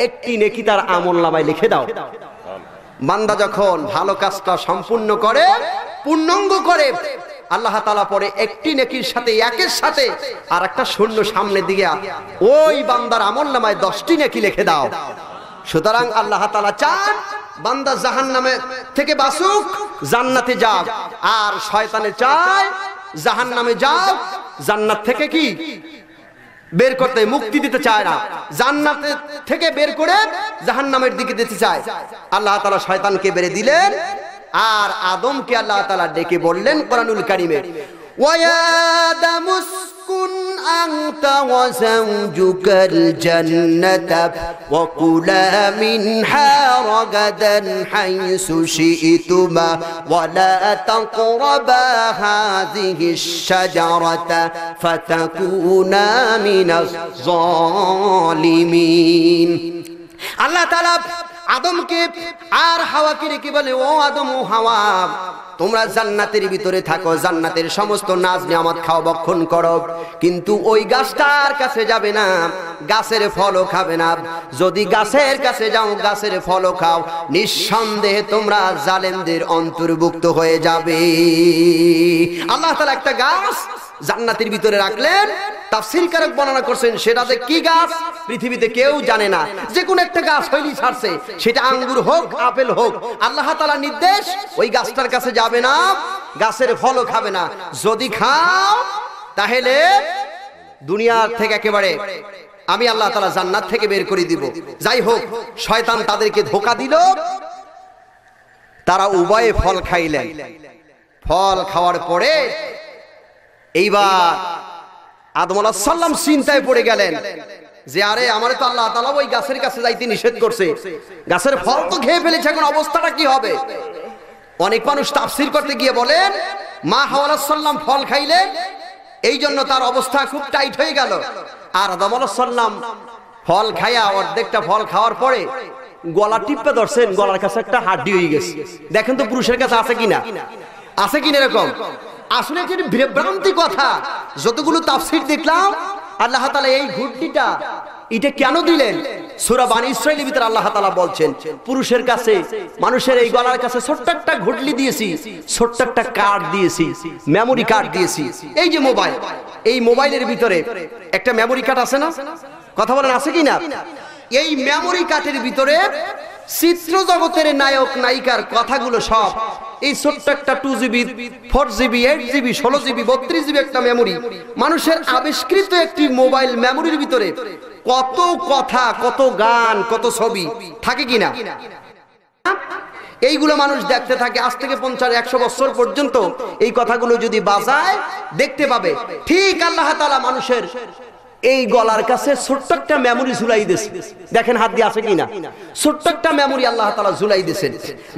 একটি নেকি তার আমলনামায় লিখে দাও। বান্দা যখন ভালো কাজটা সম্পূর্ণ করে, পূর্ণাঙ্গ করে, আল্লাহ তাআলা পরে একটি নেকির সাথে একের সাথে আর একটা শূন্য সামনে দিকে ওই বান্দার আমলনামায় 10টি নেকি লিখে দাও। সুতরাং আল্লাহ তাআলা চান বান্দা জাহান্নামে থেকে বাঁচুক, জান্নাতে যাক, আর শয়তানে চায় জাহান্নামে যাক, জান্নাত থেকে কি বের করতে, মুক্তি দিতে চায় না, জান্নাত থেকে বের করে জাহান্নামের দিকে দিতে চায়। আল্লাহ তাআলা শয়তানকে বেরে দিলেন আর আদমকে আল্লাহ তাআলা ডেকে বললেন কোরআনুল কারীমে ويا آدم اسكن أنت وزوجك الجنة وكلا منها رغدا حيث شئتما ولا تقربا هذه الشجرة فتكونا من الظالمين আল্লাহ তাআলা আদমকে আর হাওয়াকে রেখে বলে, ও আদম ও হাওয়া, তোমরা জান্নাতের ভিতরে থাকো, জান্নাতের সমস্ত নাজ নিয়ামত খাও, ভক্ষণ করো, কিন্তু ওই গাছটার কাছে যাবে না, গাছের ফলও খাবে না। যদি গাছের কাছে যাও, গাছের ফলও খাও, নিঃসন্দেহে তোমরা জালেমদের অন্তর্ভুক্ত হয়ে যাবে। আল্লাহ তাআলা একটা গাছ জান্নাতের ভিতরে রাখলেন, তাফসীরকারক বর্ণনা করছেন সেটাতে কি গাছ পৃথিবীতে কেউ জানে না, যে কোন একটা গাছ হইলি ছাড়ছে, সেটা আঙ্গুর হোক আপেল হোক, আল্লাহ তাআলার নির্দেশ ওই গাছটার কাছে যাবে না, গাছের ফলও খাবে না। যদি খাও তাহলে দুনিয়ার থেকে একেবারে আমি আল্লাহ তাআলা জান্নাত থেকে বের করে দিব। যাই হোক, শয়তান তাদেরকে ধোঁকা দিল, তারা উভয়ে ফল খাইলেন। ফল খাওয়ার পরে এইবার আদম আলাইহিস সালাম চিন্তায় পড়ে গেলেন যে আরে আমারে তো আল্লাহ তাআলা ওই গাছের কাছে যাইতে নিষেধ করছে, গাছের ফল তো খেয়ে ফেলেছে, এখন অবস্থাটা কি হবে? অনেক মানুষ তাফসীর করতে গিয়ে বলেন মা হাওয়া আলাইহিস সালাম ফল খাইলেন, এই জন্য তার অবস্থা খুব টাইট হয়ে গেল। আর আদম আলাইহিস সালাম ফল খায়া অর্ধেকটা ফল খাওয়ার পরে গলা টিপে ধরছেন, গলার কাছে একটা হাড্ডি হয়ে গেছে। দেখেন তো পুরুষের কাছে আছে কিনা, আছে কিনা এরকম? আসলে এটি বিভ্রান্তি কথা। যতগুলো তাফসীর দেখলাম, আল্লাহ তাআলা এই ঘুটনিটা এটা কেন দিলেন? সূরা বনী ইসরাঈলের ভিতরে আল্লাহ তাআলা বলছেন পুরুষের কাছে, মানুষের এই গলার কাছে ছোট্ট একটা ঘুটলি দিয়েছি, ছোট্ট একটা কার্ড দিয়েছি, মেমোরি কার্ড দিয়েছি। এই যে মোবাইল, এই মোবাইলের ভিতরে একটা মেমোরি কার্ড আছে না? কথা বলেন আছে কিনা? এই মেমোরি কার্ডের ভিতরে চিত্র জগতের নায়ক নায়িকার কথাগুলো সব এই ছোট্ট একটা 2GB 4GB 8GB 16GB 32GB একটা মেমোরি, মানুষের আবিষ্কৃত একটি মোবাইল মেমোরির ভিতরে কত কথা, কত গান, কত ছবি থাকে কিনা? এইগুলো মানুষ দেখতে থাকে। আজ থেকে 50-100 বছর পর্যন্ত এই কথাগুলো যদি বাজায় দেখতে পাবে। ঠিক আল্লাহ তাআলা মানুষের এই গলার কাছে ছোট্ট একটা মেমোরি ঝুলাই দিয়েছে। দেখেন হাত দিয়ে আছে কিনা, ছোট্ট একটা মেমোরি আল্লাহ তাআলা ঝুলাই দিয়েছেন।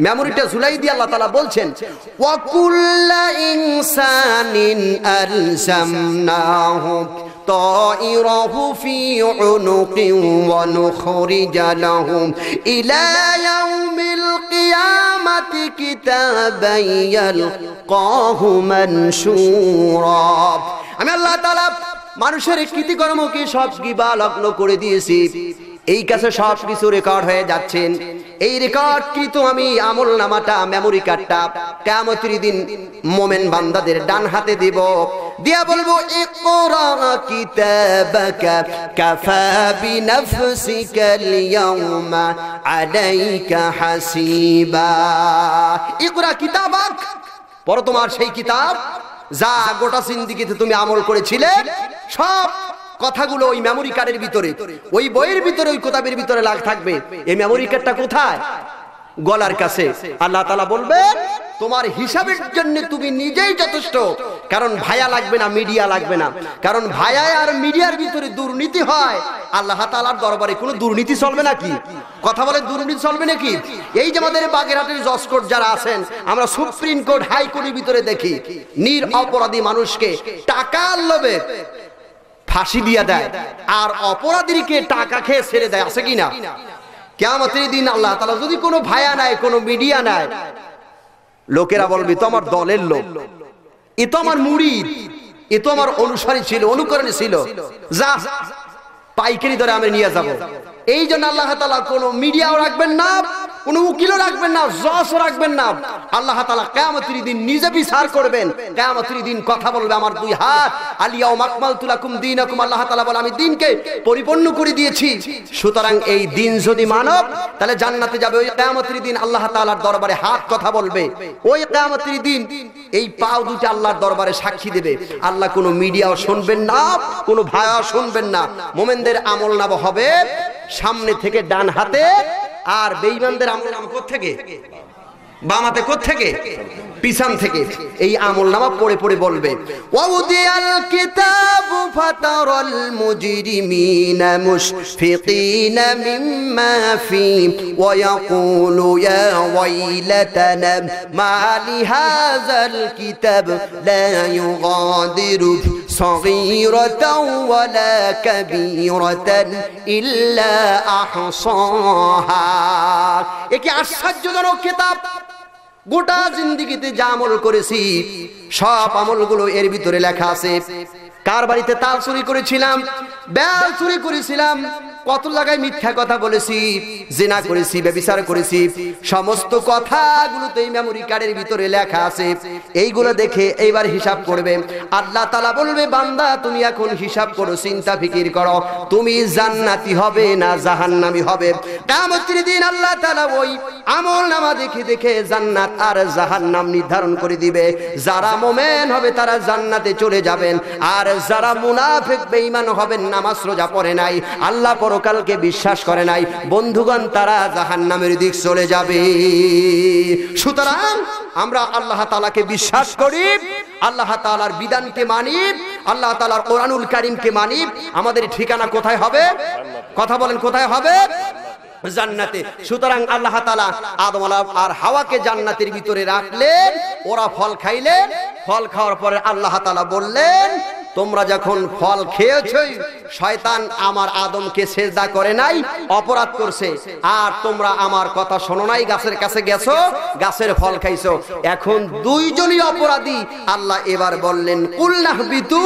মেমোরিটা ঝুলাই দিয়ে আল্লাহ তাআলা বলছেন ওয়া কুল্লা ইনসানিন আলজামনাহু তাইরাহু ফি উনুকি ওয়া নুখরিজা লাহু ইলা ইয়াউমিল কিয়ামাতি কিতাবান ইয়ালকাহু মানশুরা। আমি আল্লাহ তাআলা মানুষের কৃতিকর্মকে সব গিবা লগ্ন করে দিয়েছি, এই কাছে সব কিছু রেকর্ড হয়ে যাচ্ছেন। এই রেকর্ড কৃত আমি আমল নামাটা, মেমোরি কার্ডটা কিয়ামতের দিন মুমিন বান্দাদের ডান হাতে দেব, দিয়া বলবো ইকরা কিতাবাকা কাফা বিনাফসিকাল ইয়াউমা আলাইকা হাসিবা। ইকরা কিতাবাক, পড়ো তোমার সেই কিতাব যা গোটা জিন্দেগিতে তুমি আমল করেছিলে, সব কথাগুলো ওই মেমোরি কার্ডের ভিতরে, ওই বইয়ের ভিতরে, ওই কিতাবের ভিতরে লাগ থাকবে। এই মেমোরি কার্ডটা কোথায়? গলার কাছে। আল্লাহ তাআলা বলবেন তোমার হিসাবের জন্য তুমি নিজেই যথেষ্ট, কারণ ভায়া লাগবে না, মিডিয়া লাগবে না। কারণ ভায়া আর মিডিয়ার ভিতরে দুর্নীতি হয়, আল্লাহ তাআলার দরবারে কোনো দুর্নীতি চলবে নাকি? কথা বলে দুর্নীতি চলবে নাকি? এই যে আমাদের বাগেরহাটের জজ কোর্ট যারা আছেন, আমরা সুপ্রিম কোর্ট, হাই কোর্টের ভিতরে দেখি নির অপরাধী মানুষকে টাকার লোভে ফাঁসি দিয়ে দেয়, আর অপরাধীকে টাকা খেয়ে ছেড়ে দেয়, আছে কিনা? কিয়ামতের দিন আল্লাহ তাআলা যদি কোনো ভায়া নাই, কোনো মিডিয়া নাই, লোকেরা বলবে তো আমার দলের লোক, এ তো আমার মুরিদ, এ তো আমার অনুসারী ছিল, অনুকরণী ছিল, যা পাইকারি দরে আমি নিয়ে যাব। এই জন্য আল্লাহ তাআলা কোনো মিডিয়াও রাখবেন না, কোনো উকিলও রাখবেন না, জজও রাখবেন না। আল্লাহ তাআলা কিয়ামতের দিন নিজে বিচার করবেন। কিয়ামতের দিন কথা বলবে আমার দুই হাত, আলিয়াউমা আকমালতু লাকুম দীনাকুম। আল্লাহ তাআলা বলে আমি দ্বীনকে পরিপূর্ণ করে দিয়েছি। সুতরাং এই দিন যদি মানব, তাহলে জান্নাতে যাবে। ওই কিয়ামতের দিন আল্লাহ তাআলার দরবারে হাত কথা বলবে। ওই কিয়ামতের দিন এই পাও দুটো আল্লাহর দরবারে সাক্ষী দেবে। আল্লাহ কোনো মিডিয়াও শুনবেন না, কোনো ভায়াও শুনবেন না। মুমিনদের আমলনামা হবে সামনে থেকে ডান হাতে, আর বেঈমানদের আমলনামা কোথা থেকে? বামাতে কোত্থেকে? পিছন থেকে। এই আমলনামা পড়ে পড়ে বলবে ওয়াউদিয়াল কিতাবু ফাতারাল মুজরিমিনা মুশফিকিনা মিম্মা ফি ওয়া ইয়াকুলু ইয়া ওয়াইলাতানা মা লিহাযাল কিতাব লা ইউগাদিরু সাগীরাতাও ওয়ালা কাবীরাতান ইল্লা আহসাহা। এ কি আশ্চর্যজনক কিতাব! গোটা জিন্দেগিতে যা আমল করেছি সব আমলগুলো এর ভিতরে লেখা আছে। কার বাড়িতে তাল চুরি করেছিলাম, বেল চুরি করেছিলাম, কত জায়গায় মিথ্যা কথা বলেছি, জিনা করেছি, ব্যভিচার করেছি, সমস্ত কথাগুলো তো এই মেমোরি কার্ডের ভিতরে লেখা আছে। এইগুলো দেখে এইবার হিসাব করবে। আল্লাহ তাআলা বলবে বান্দা তুমি এখন হিসাব করো, চিন্তা ফিকির করো, তুমি জান্নাতি হবে না জাহান্নামী হবে। কিয়ামতের দিন আল্লাহ তাআলা ওই আমলনামা দেখে দেখে জান্নাত আর জাহান্নাম নির্ধারণ করে দিবে। যারা মুমিন হবে তারা জান্নাতে চলে যাবেন, আর যারা মুনাফিক বেঈমান হবেন, নামাজ রোজা পড়ে নাই, আল্লাহ পরকালকে বিশ্বাস করে নাই, বন্ধুগণ তারা জাহান্নামের দিক চলে যাবে। সুতরাং আমরা আল্লাহ তাআলাকে বিশ্বাস করি, আল্লাহ তাআলার বিধানকে মানি, আল্লাহ তাআলার কোরআনুল কারীমকে মানি। আমাদের ঠিকানা কোথায় হবে? কথা বলেন, কোথায় হবে? জান্নাতে। সুতরাং আল্লাহ তাআলা আদম আর হাওয়াকে জান্নাতের ভিতরে রাখলেন, ওরা ফল খাইলেন। ফল খাওয়ার পরে আল্লাহ তাআলা বললেন তোমরা যখন ফল খেয়েছো, শয়তান আমার আদমকে সিজদা করে নাই, অপরাধ করছে, আর তোমরা আমার কথা শোনো নাই, গাছের কাছে গেছো, গাছের ফল খাইছো, এখন দুইজনই অপরাধী। আল্লাহ এবার বললেন কুল্লাহবিতু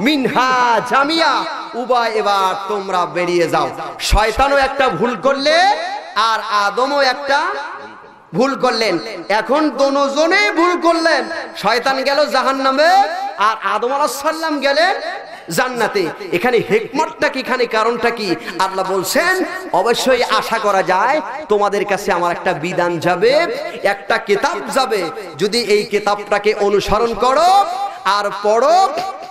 মিনহা জামিয়া, উভয় এবার তোমরা বেরিয়ে যাও। শয়তানও একটা ভুল করলে আর আদমও একটা ভুল করলেন। এখন দুজনে ভুল করলেন। শয়তান গেল জাহান্নামে আর আদম আলাইহিস সালাম গেলেন জান্নাতে। এখানে হিকমতটা কি, এখানে কারণটা কি? আল্লাহ বলছেন অবশ্যই আশা করা যায় তোমাদের কাছে আমার একটা বিধান যাবে, একটা কিতাব যাবে। যদি এই কিতাবটাকে অনুসরণ করো আর পড়ো,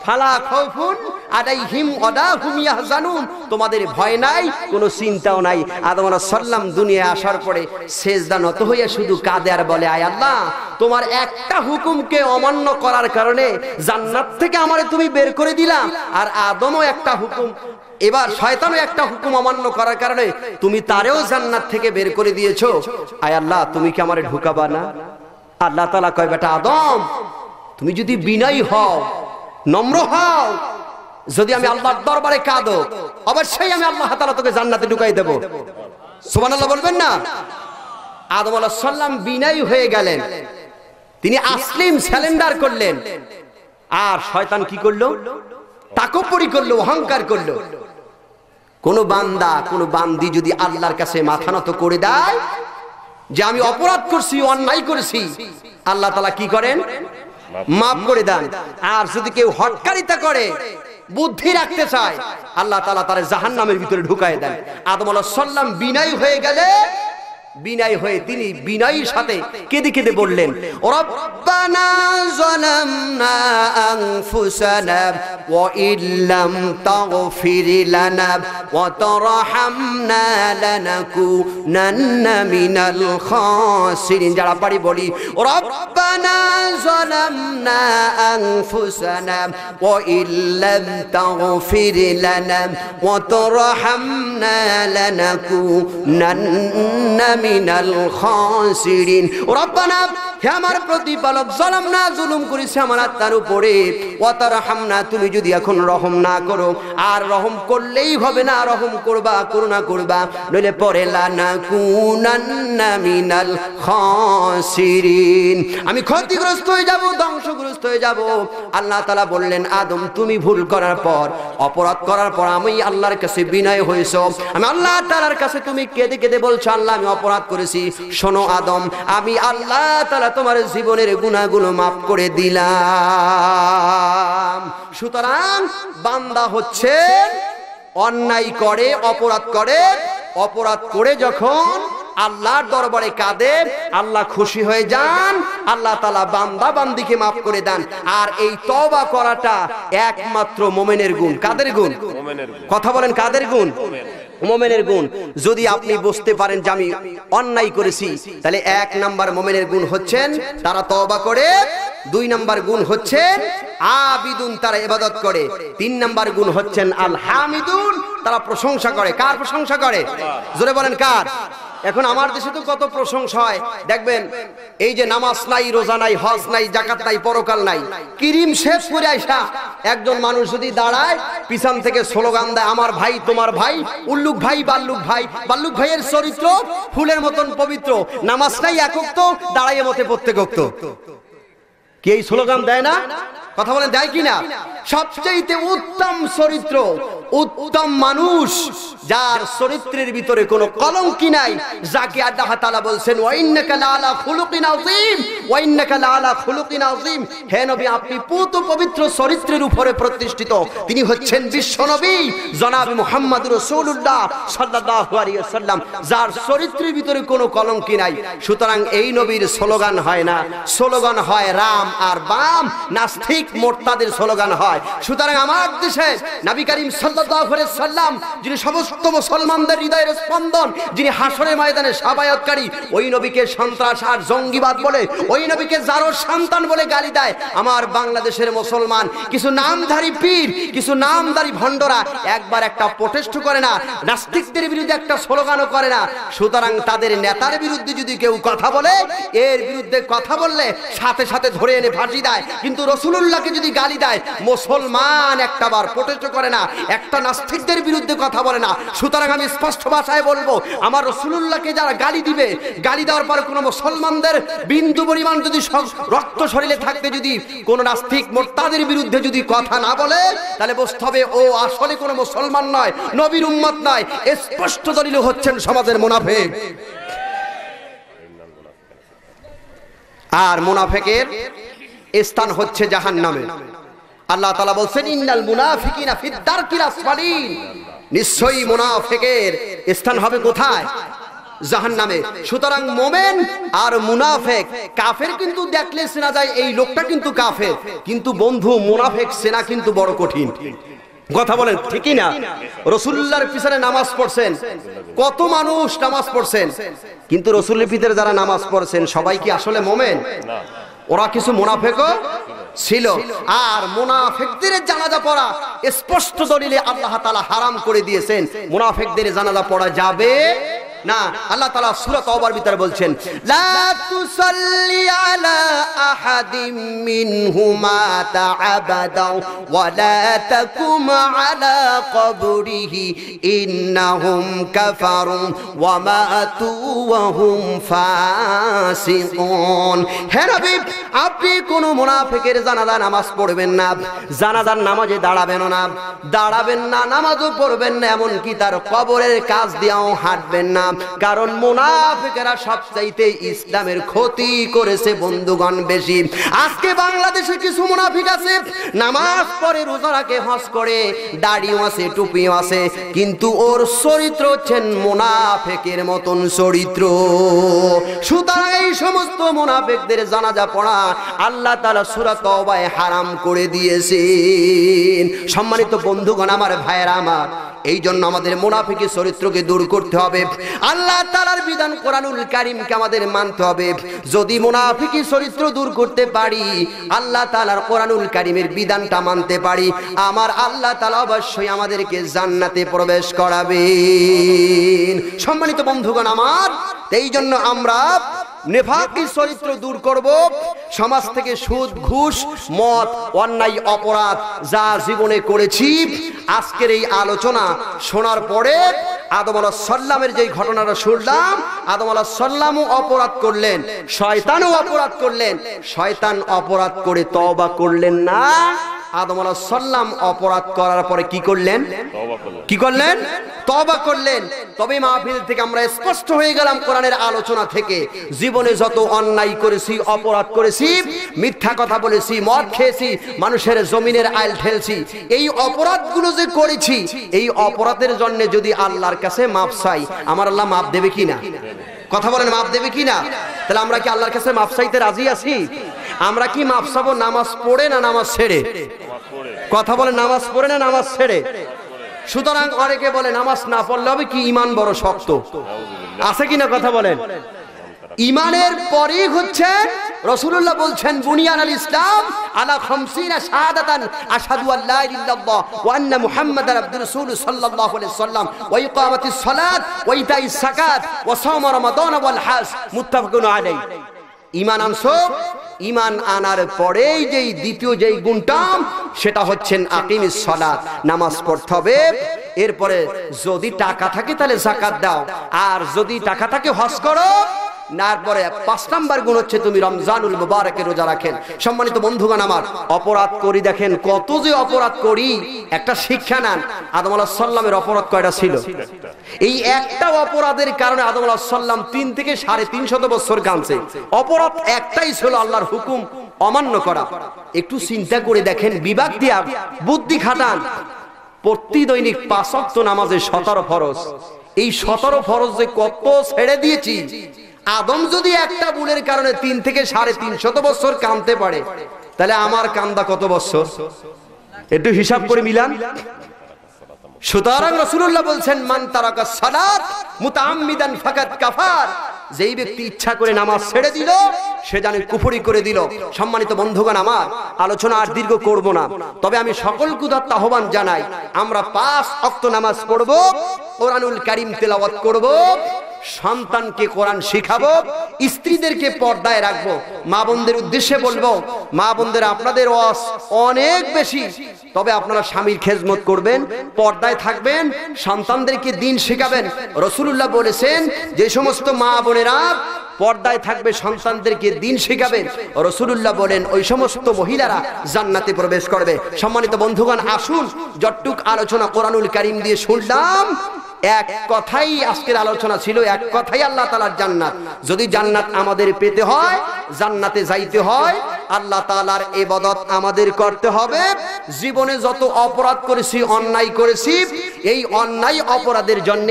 ফালা খাউফুন আলাইহিম ওয়ালা হুম ইয়াহজানুন, তোমাদের ভয় নাই, কোনো চিন্তাও নাই। আদম আলাইহিস সালাম দুনিয়ায় আসার পরে সিজদা নত হইয়া শুধু কাঁদে আর বলে আয় আল্লাহ, তোমার একটা হুকুমকে অমান্য করার কারণে জান্নাত থেকে আমারে তুমি বের করে দিলা, আর আদমও একটা হুকুম, এবার শয়তানও একটা হুকুম অমান্য করার কারণে তুমি তারেও জান্নাত থেকে বের করে দিয়েছো। আয় আল্লাহ, তুমি কি আমারে ঢুকাবা না? আল্লাহ তাআলা কয় বেটা আদম, তুমি যদি বিনয়ী হও, নম্র হও, যদি আমি আল্লাহর দরবারে কাঁদো, অবশ্যই আমি আল্লাহ তাআলা তোকে জান্নাতে ঢুকাই দেব। সুবহানাল্লাহ বলবেন না? আদম আলাইহিস সালাম বিনয়ী হয়ে গেলেন, তিনি আসলিম সারেন্ডার করলেন। আর শয়তান কি করলো? তাকব্বুরি করলো, অহংকার করলো। কোন বান্দা, কোন বান্দি যদি আল্লাহর কাছে মাথা নত করে দেয় যে আমি অপরাধ করছি, অন্যায় করেছি, আল্লাহ তাআলা কি করেন? মাফ করে দেন। আর যদি কেউ হটকারিতা করে, বুদ্ধি রাখতে চায়, আল্লাহ তাআলা তার জাহান্নামের ভিতরে ঢুকায় দেন। আদম আলাইহিস সালাম বিনয়ী হয়ে গেলে, বিনয়ী হয়ে তিনি বিনয়ীর সাথে কেঁদে কেঁদে বললেন রব্বানা যালামনা আনফুসানা ওয়া ইল্লাম তাগফির লানা ওয়া তারহামনা লানাকুনান্না মিনাল খাসিরিন। যারা পারি বলি রব্বানা যালামনা আনফুসানা ওয়া ইল্লাম তাগফির লানা ওয়া তারহামনা লানাকুনান্না মিনাল খাসিরিন। রব্বানা, হে আমার প্রতিপালক, যালামনা, জুলুম করেছি আমার আত্মার উপরে, ওয়া তারহামনা, তুমি যদি এখন রহম না করো, আর রহম করলেই হবে না, রহম করবা, করুণা করবা, নইলে পরে লানাকুনান্না মিনাল খাসিরিন, আমি ক্ষতিগ্রস্ত হয়ে যাব, ধ্বংসগ্রস্ত হয়ে যাব। আল্লাহ তাআলা বললেন আদম, তুমি ভুল করার পর, অপরাধ করার পর আমি আল্লাহর কাছে বিনয় হয়েছো, আমি আল্লাহ তাআলার কাছে তুমি কেঁদে কেঁদে বলছো আল্লাহ আমি অপরাধ করেছি। শোনো আদম, আমি আল্লাহ তাআলা তোমার জীবনের গুনাহগুলো মাফ করে দিলাম। সুতরাং বান্দা হচ্ছে অন্যায় করে, অপরাধ করে, অপরাধ করে যখন আল্লাহর দরবারে কাঁদে, আল্লাহ খুশি হয়ে যান, আল্লাহ তাআলা বান্দা বান্দিকে মাফ করে দেন। আর এই তওবা করাটা একমাত্র মুমিনের গুণ। কাদের গুণ? কথা বলেন, কাদের গুণ? মুমিনের গুণ যদি আপনি বুঝতে পারেন যে আমি অন্যায় করেছি, তাহলে 1 নাম্বার মুমিনের গুণ হচ্ছেন তারা তওবা করে, 2 নাম্বার গুণ হচ্ছে আবিদুন, তারা ইবাদত করে, 3 নাম্বার গুণ হচ্ছেন আল হামিদুন, তারা প্রশংসা করে। কার প্রশংসা করে? জোরে বলেন কার? এখন আমার দেশে তো কত প্রশংসা হয়, দেখবেন এই যে নামাজ নাই, রোজা নাই, হজ নাই, যাকাত নাই, পরকাল নাই, ক্রিম শেষ করে আইসা একজন মানুষ যদি দাঁড়ায় পিছন থেকে স্লোগান দেয়, আমার ভাই তোমার ভাই, উল্লুক ভাই বাল্লুক ভাই, বাল্লুক ভাইয়ের চরিত্র ফুলের মতন পবিত্র, নামাজ নাই একক তো, দাঁড়াইয়ে মতে প্রত্যেক কি এই স্লোগান দেয় না? কথা বলেন দেয় কিনা? সবচেয়ে উত্তম চরিত্র, উত্তম মানুষ, যার চরিত্রের ভিতরে কোনো কলঙ্কি নাই, যাকে আল্লাহ তাআলা বলছেন ওয়া ইন্নাকা লাআলা খুলুকিন আযীম, ওয়া ইন্নাকা লাআলা খুলুকিন আযীম, হে নবী আপনি পুত পবিত্র চরিত্রের উপরে প্রতিষ্ঠিত, তিনি হচ্ছেন বিশ্বনবী জনাব মুহাম্মদুর রাসূলুল্লাহ সাল্লাল্লাহু আলাইহি ওয়াসাল্লাম, যার চরিত্রের ভিতরে কোনো কলঙ্কি নাই। সুতরাং এই নবীর স্লোগান হয় না, স্লোগান হয় রাম আর বাম, নাস্তিক মোরতাদের স্লোগান হয়। সুতরাং আমার দেশে নবী করিম সাল্লাল্লাহু আলাইহি ওয়াসাল্লাম, যিনি সমস্ত মুসলমানদের হৃদয়ের স্পন্দন, যিনি হাসরের ময়দানে শাফায়াতকারী, ওই নবীকে সন্ত্রাস আর জঙ্গিবাদ বলে, ওই নবীকে জারোর সন্তান বলে গালি দেয় আমার বাংলাদেশের মুসলমান। কিছু নামধারী পীর, কিছু নামধারী ভণ্ডরা একবার একটা প্রোটেস্ট করে না, নাস্তিকদের বিরুদ্ধে একটা স্লোগানও করে না। সুতরাং তাদের নেতার বিরুদ্ধে যদি কেউ কথা বলে, এর বিরুদ্ধে কথা বললে সাথে সাথে ধরে এনে ফাঁসি দেয়, কিন্তু রাসূলুল্লাহকে যদি গালি দেয়, মুসলমান একটাবার প্রোটেস্ট করে না, একটা নাস্তিকদের বিরুদ্ধে কথা বলে না। সুতরাং আমি স্পষ্ট ভাষায় বলবো, আমার রাসূলুল্লাহকে যারা গালি দিবে, গালি দেওয়ার পর কোনো মুসলমানদের বিন্দু পরিমাণ যদি রক্ত শরীরে থাকতে যদি কোনো নাস্তিক মোরতাদের বিরুদ্ধে যদি কথা না বলে, তাহলে বুঝতে হবে ও আসলে কোনো মুসলমান নয়, নবীর উম্মত নয়। স্পষ্ট দলিল হচ্ছেন সমাজের মুনাফিক। আর মুনাফিকের স্থান হচ্ছে জাহান্নামে। আল্লাহ তাআলা বলেন ইন্নাল মুনাফিকিনা ফিদ দারকিল আসফালিন, নিশ্চয়ই মুনাফিকের স্থান হবে কোথায়? জাহান্নামে। সুতরাং মুমিন আর মুনাফিক, কাফের কিন্তু দেখলে চেনা যায় এই লোকটা কিন্তু কাফের, কিন্তু বন্ধু মুনাফিক চেনা কিন্তু বড় কঠিন। কথা বলেন ঠিকই না? রাসূলুল্লাহর পিছনে নামাজ পড়ছেন, কত মানুষ নামাজ পড়ছেন, কিন্তু রাসূলের পিছনে যারা নামাজ পড়ছেন সবাই কি আসলে মুমিন? না, ওরা কিছু মুনাফিকও ছিল। আর মুনাফিকদের জানাজা পড়া স্পষ্ট দলিলে আল্লাহ তাআলা হারাম করে দিয়েছেন, মুনাফিকদের জানাজা পড়া যাবে না। আল্লাহ তাআলা সূরা তাওবার ভিতরে বলছেন, লা তুসাল্লি আলা আহাদিম মিনহুমা তাআবাদা ওয়া লা তাকুম আলা কবরিহি ইন্নাহুম কাফারু ওয়া মাতু ওয়া হুম ফাসিকুন। হে নবী আপনি কোন মুনাফিকের জানাজা নামাজ পড়বেন না, জানাজার নামাজে দাঁড়াবেন না, নামাজও পড়বেন না, এমনকি তার কবরের কাছ দিয়েও হাঁটবেন না। কারণ মুনাফিকেরা সবচাইতে ইসলামের ক্ষতি করেছে বন্ধুগণ বেশি। আজকে বাংলাদেশে কিছু মুনাফিক আছে, নামাজ পড়ে, রোজা রাখে, হজ করে, দাড়িও আছে, টুপিও আছে, কিন্তু ওর চরিত্র হচ্ছেন মুনাফিকের মতন চরিত্র। সুতরাং এই সমস্ত মুনাফিকদের জানাজা পড়া আল্লাহ তাআলা সূরা তাওবায় হারাম করে দিয়েছেন। সম্মানিত বন্ধুগণ আমার, ভাইয়েরা আমার, এই জন্য আমাদের মুনাফিকের চরিত্রকে দূর করতে হবে। আল্লাহ তাআলার বিধান কোরআনুল কারীমকে আমাদের মানতে হবে। যদি মুনাফিকের চরিত্র দূর করতে পারি, আল্লাহ তাআলার কোরআনুল কারীমের বিধানটা মানতে পারি, আমার আল্লাহ তাআলা অবশ্যই আমাদেরকে জান্নাতে প্রবেশ করাবেন। সম্মানিত বন্ধুগণ আমার, এই জন্য আমরা নেফাকি চরিত্র দূর করব। সমাজ থেকে সুদ, ঘুষ, মদ, অন্যায়, অপরাধ যা জীবনে করেছি, আজকের এই আলোচনা শোনার পরে আদম আলাইহিস সালামের যে ঘটনাটা শুনলাম, আদম আলাইহিস সালামও অপরাধ করলেন, শয়তানও অপরাধ করলেন, শয়তান অপরাধ করে তওবা করলেন না। আদম আলাইহিস সালাম অপরাধ করার পরে কি করলেন? কি করলেন? তওবা করলেন। তবে মাহফিল থেকে আমরা স্পষ্ট হয়ে গেলাম কোরআনের আলোচনা থেকে, জীবনে যত অন্যায় করেছি, অপরাধ করেছি, মিথ্যা কথা বলেছি, মদ খেয়েছি, মানুষের জমিনের আইল ঠেলছি, এই অপরাধগুলো যে করেছি, এই অপরাধের জন্য যদি আল্লাহর কাছে মাপ চাই, আমার আল্লাহ মাপ দেবে কিনা? কথা বলেন, মাপ দেবে কিনা? তাহলে আমরা কি আল্লাহর কাছে মাপ চাইতে রাজি আছি? আমরা কি মাপ চাবো নামাজ পড়ে না নামাজ ছেড়ে? কথা বলেন, নামাজ পড়ে না নামাজ ছেড়ে? সুতরাং অনেকে বলে নামাজ না পড়লে হবে কি, ঈমান বড় শক্ত, আছে কিনা কথা বলেন। ঈমানের পরেই হচ্ছে রাসূলুল্লাহ বলছেন বুনিয়ান আল ইসলাম আলা 50 শাহাদাতান আশহাদু আল্লা ইলাহা ইল্লাল্লাহ ওয়া আন্না মুহাম্মাদার আবদুর রাসূল সাল্লাল্লাহু আলাইহি ওয়াসাল্লাম ওয়া ইকামাতিস সালাত ওয়া ইতাইস যাকাত ওয়া সাওম রমাদান ওয়াল হজ মুত্তাফাকুন আলাইহি। ঈমান আনছো, ঈমান আনার পরেই যেই দ্বিতীয় যেই গুণটা সেটা হচ্ছেন আকিমিস সালাত, নামাজ পড়তে হবে। এরপরে যদি টাকা থাকে তাহলে যাকাত দাও, আর যদি টাকা থাকে হজ করো। তারপরে 5 নাম্বার গুণ হচ্ছে তুমি রমজানুল মুবারকে রোজা রাখেন। সম্মানিত বন্ধুগণ আমার, অপরাধ করি দেখেন কত যে অপরাধ করি, একটা শিক্ষা নেন। আদম আলাইহিস সালামের অপরাধ কয়টা ছিল? এই একটা অপরাধের কারণে আদম আলাইহিস সালাম 3 থেকে 350 বছর কাঁদছে। অপরাধ একটাই ছিল আল্লাহর হুকুম অমান্য করা। একটু চিন্তা করে দেখেন, বিবেক দিয়া বুদ্ধি খাটান। প্রতি দৈনিক 5 ওয়াক্ত নামাজে 17 ফরজ, এই 17 ফরজ যে কত ছেড়ে দিয়েছি। আদম যদি একটা ভুলের কারণে 3 থেকে 350 বছর কাঁদতে পারে, তাহলে আমার কান্দা কত বছর? একটু হিসাব করে মিলান। সুতরাং রাসূলুল্লাহ বলছেন মান তারাকা সালাত মুতাআম্মিদান ফাকাত কাফার, যেই ব্যক্তি ইচ্ছা করে নামাজ ছেড়ে দিল সে জানে কুফরি করে দিল। সম্মানিত বন্ধুগণ আমার, আলোচনা আর দীর্ঘ করব না, তবে আমি সকল কুদাত্ত আহ্বান জানাই, আমরা 5 ওয়াক্ত নামাজ পড়ব, কোরআনুল কারীম তেলাওয়াত করব, সন্তানকে কোরআন শিখাবো, স্ত্রীদেরকে পর্দায় রাখবো। মা বোনদের উদ্দেশ্যে বলবো, মা বোনদের আপনাদের ওয়াজ অনেক বেশি, তবে আপনারা স্বামীর খেদমত করবেন, পর্দায় থাকবেন, সন্তানদেরকে দ্বীন শেখাবেন। রাসূলুল্লাহ বলেছেন যে সমস্ত মা বোনেরা পর্দায় থাকবে, সন্তানদেরকে দ্বীন শেখাবেন, রাসূলুল্লাহ বলেন ওই সমস্ত মহিলারা জান্নাতে প্রবেশ করবে। সম্মানিত বন্ধুগণ, আসুন যতটুক আলোচনা কোরআনুল কারীম দিয়ে শুনলাম, এক কথাই আজকের আলোচনা ছিল, এক কথাই আল্লাহ তাআলার জান্নাত। যদি জান্নাত আমাদের পেতে হয়, জান্নাতে যাইতে হয়, আল্লাহ তাআলার ইবাদত আমাদের করতে হবে। জীবনে যত অপরাধ করেছি, অন্যায় করেছি, এই অন্যায় অপরাধের জন্য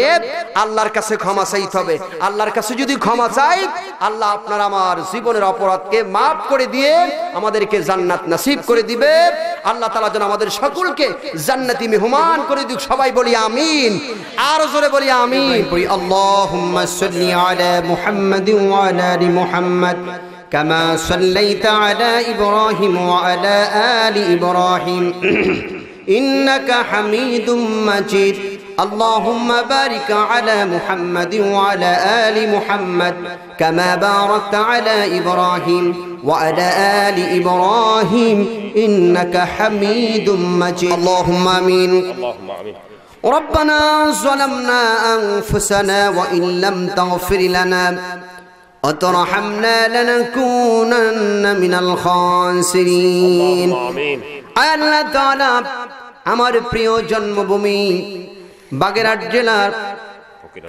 আল্লাহর কাছে ক্ষমা চাইতে হবে। আল্লাহর কাছে যদি ক্ষমা চাই, আল্লাহ আপনার আমার জীবনের অপরাধকে মাফ করে দিয়ে আমাদেরকে জান্নাত নসিব করে দিবে। আল্লাহ তাআলা যেন আমাদের সকলকে জান্নাতি মেহমান করে দিক। সবাই বলি আমিন, আর জোরে বলি আমিন। আল্লাহুম্মা সাল্লি আলা মুহাম্মাদিন ওয়া আলা আলি মুহাম্মাদ কামা সাল্লাইতা আলা ইব্রাহিম ওয়া আলা আলি ইব্রাহিম ইন্নাকা হামিদুম মাজিদ। اللهم بارك على محمد وعلى آل محمد كما باركت على إبراهيم وعلى آل إبراهيم إنك حميد مجيد. اللهم آمين. ربنا ظلمنا أنفسنا وإن لم تغفر لنا وترحمنا لنكونن من الخاسرين. আল্লাহ তাআলা আমার প্রিয় জন্মভূমি বাগেরহাট জেলার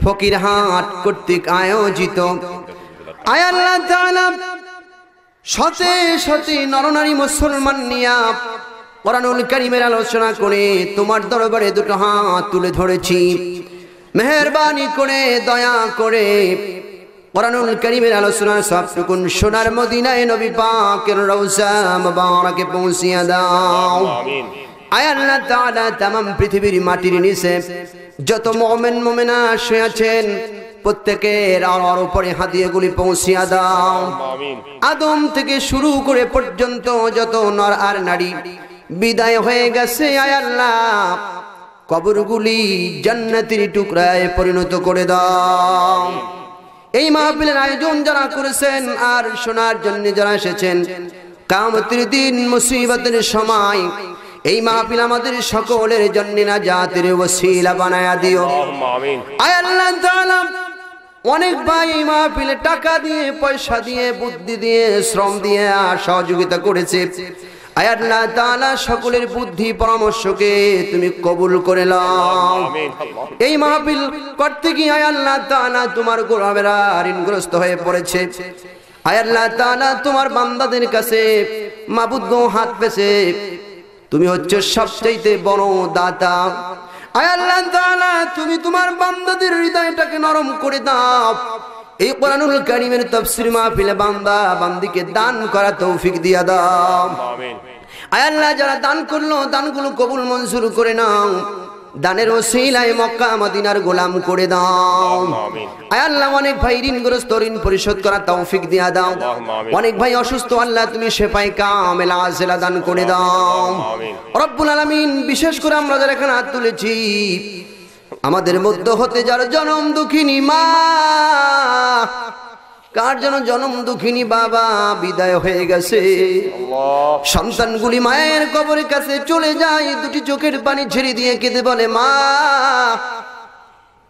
ফকিরহাট কর্তৃক আয়োজিত আল্লাহ তাআলা শতে শতে নরনারী মুসলমান নিয়া কোরআনুল কারীমের আলোচনা করে তোমার দরবারে দুটো হাত তুলে ধরেছি। মেহেরবানি করে দয়া করে কোরআনুল কারীমের আলোচনা সবটুকুন সোনার মদিনায় নবী পাকের রওজা মুবারকে পৌঁছিয়ে দাও। আয় আল্লাহ তাআলা तमाम পৃথিবীর মাটির নিচে যত মুমিন মুমিনা শুয়ে আছেন প্রত্যেকের আর উপরে হাদিয়াগুলি পৌঁছিয়ে দাও। আদম থেকে শুরু করে পর্যন্ত যত নর আর নারী বিদায় হয়ে গেছে, আয় আল্লাহ কবরগুলি জান্নাতের টুকরায় পরিণত করে দাও। এই মাহফিলের আয়োজন যারা করেছেন আর শোনার জন্য যারা এসেছেন, কিয়ামতের দিন মুসিবতের সময় এই মাহফিল আমাদের সকলের জন্য নাজাতের ওসিলা বানায়া দিও। আমিন। আয় আল্লাহ তাআলা অনেক ভাই এই মাহফিলে টাকা দিয়ে, পয়সা দিয়ে, বুদ্ধি দিয়ে, শ্রম দিয়ে সহযোগিতা করেছে। আয় আল্লাহ তাআলা সকলের বুদ্ধি পরামর্শকে তুমি কবুল করে নাও। এই মাহফিল করতে গিয়ে আয় আল্লাহ তাআলা তোমার গোলামেরা ঋণগ্রস্ত হয়ে পড়েছে। আয় আল্লাহ তাআলা তোমার বান্দাদের কাছে মাবুদ গো হাত পেছে, তুমি হচ্ছে সবচেয়ে বড় দাতা। আয় আল্লাহ তাআলা তুমি তোমার বান্দাদের হৃদয়টাকে নরম করে দাও। এই কোরআনুল কারীমের তাফসীর মাহফিলে বান্দা বান্দিকে দান করা তৌফিক দিয়া দাও। আমিন। আয় আল্লাহ যারা দান করলো দানগুলো কবুল মঞ্জুর করে নাও। দানের ওসিলায় মক্কা মদিনার গোলাম করে দাও। আয় আল্লাহ অনেক ভাই ঋণগ্রস্ত, ঋণ পরিশোধ করার তৌফিক দিয়া দাও। অনেক ভাই অসুস্থ, আল্লাহ তুমি শেফায়ে কামেল আজেলা দান করে দাও রব্বুল আলামিন। বিশেষ করে আমরা যারা এখানে হাত তুলেছি, আমাদের মধ্য হতে যার জনম দুঃখিনী মা, কার যেন জনম দুঃখিনী বাবা বিদায় হয়ে গেছে, সন্তানগুলি মায়ের কবরের কাছে চলে যায়, দুটি চোখের পানি ছেড়ে দিয়ে কেঁদে বলে মা,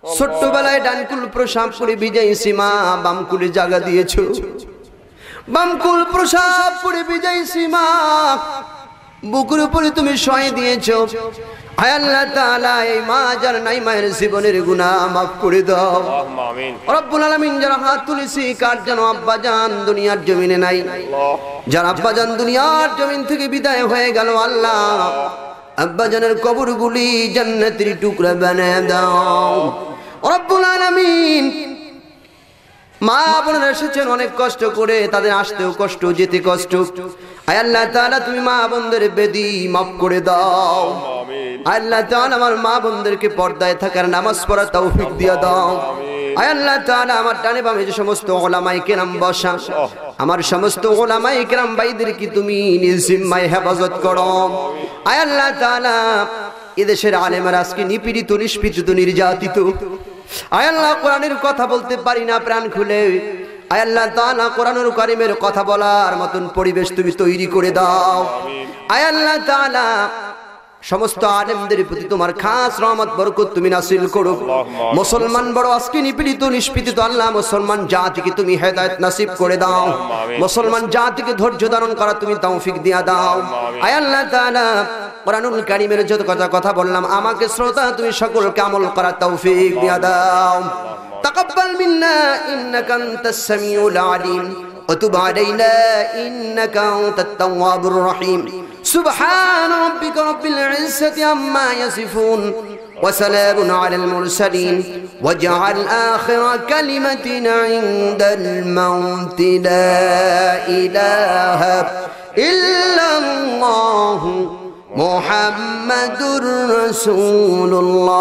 ছোট্টবেলায় ডানকুল প্রসাব করে ভিজাইছি মা, বামকুলে জায়গা দিয়েছো, বামকুল প্রসাব করে ভিজাইছি মা, বুকের উপরে তুমি শয় দিয়েছো। হায় আল্লাহ তাআলা, এই মা যার নাই মায়ের জীবনের গুনাহ মাফ করে দাও রব্বুল আলামিন। যারা হাত তুলেছি, কার যেন আব্বাজান দুনিয়ার জমিনে নাই, যার আব্বাজান দুনিয়ার জমিন থেকে বিদায় হয়ে গেল, আল্লাহ আব্বাজানের কবরগুলি জান্নাতের টুকরা বানায় দাও রব্বুল আলামিন। মা বোনেরা এসেছেন অনেক কষ্ট করে, তাদের আসতেও কষ্ট, যেতে কষ্ট। আয় আল্লাহ তাআলা, তুমি মা বোনদের বেদি মাফ করে দাও। আল্লাহ তাআলা আমার মা বোনদেরকে পর্দায় থাকার নামাজ পড়ার তৌফিক দিয়ে দাও। আয় আল্লাহ তাআলা, আমার ডানে বামে যে সমস্ত উলামায়ে কেরাম বসা, আমার সমস্ত উলামায়ে কেরাম ভাইদেরকে তুমি নিজ জিম্মায় হেফাজত করো। আয় আল্লাহ তাআলা, এদেশের আলেমরা আজকে নিপীড়িত, নিষ্পীড়িত, নির্যাতিত। আয় আল্লাহ, কোরআনের কথা বলতে পারি না প্রাণ খুলে। আয় আল্লাহ তাআলা, কোরআনুল কারীমের কথা বলার মতন পরিবেশ তুমি তৈরি করে দাও। আয় আল্লাহ তাআলা, সমস্ত আলেমদের প্রতি তোমার খাস রহমত বরকত তুমি নাসিল করো। মুসলমান বড় আজকে নিপীড়িত, নিষ্পীড়িত, আল্লাহ মুসলমান জাতিকে তুমি হেদায়েত নসিব করে দাও। মুসলমান জাতিকে ধৈর্য ধারণ করা তুমি তৌফিক দিয়া দাও। আয় আল্লাহ তাআলা, কোরআনুল কারীমের যত কথা বললাম, আমাকে শ্রোতা তুমি সকলকে আমল করার তৌফিক দিয়া দাও। তাকাব্বাল মিন্না ইন্নাকা আনতাস সামিউল আলিম ওয়া তুব আলাইনা ইন্নাকা আনতাত তাওয়াবুর রহিম। সুবহান রাব্বিকা রাব্বিল ইজ্জাতি আম্মা ইয়াসিফুন ওয়া সালামুন আলাল মুরসালিন ওয়াজআল আখিরা কালিমাতিনা ইনদাল মাউতি লা ইলাহা ইল্লাল্লাহু মুহাম্মাদুর রাসূলুল্লাহ।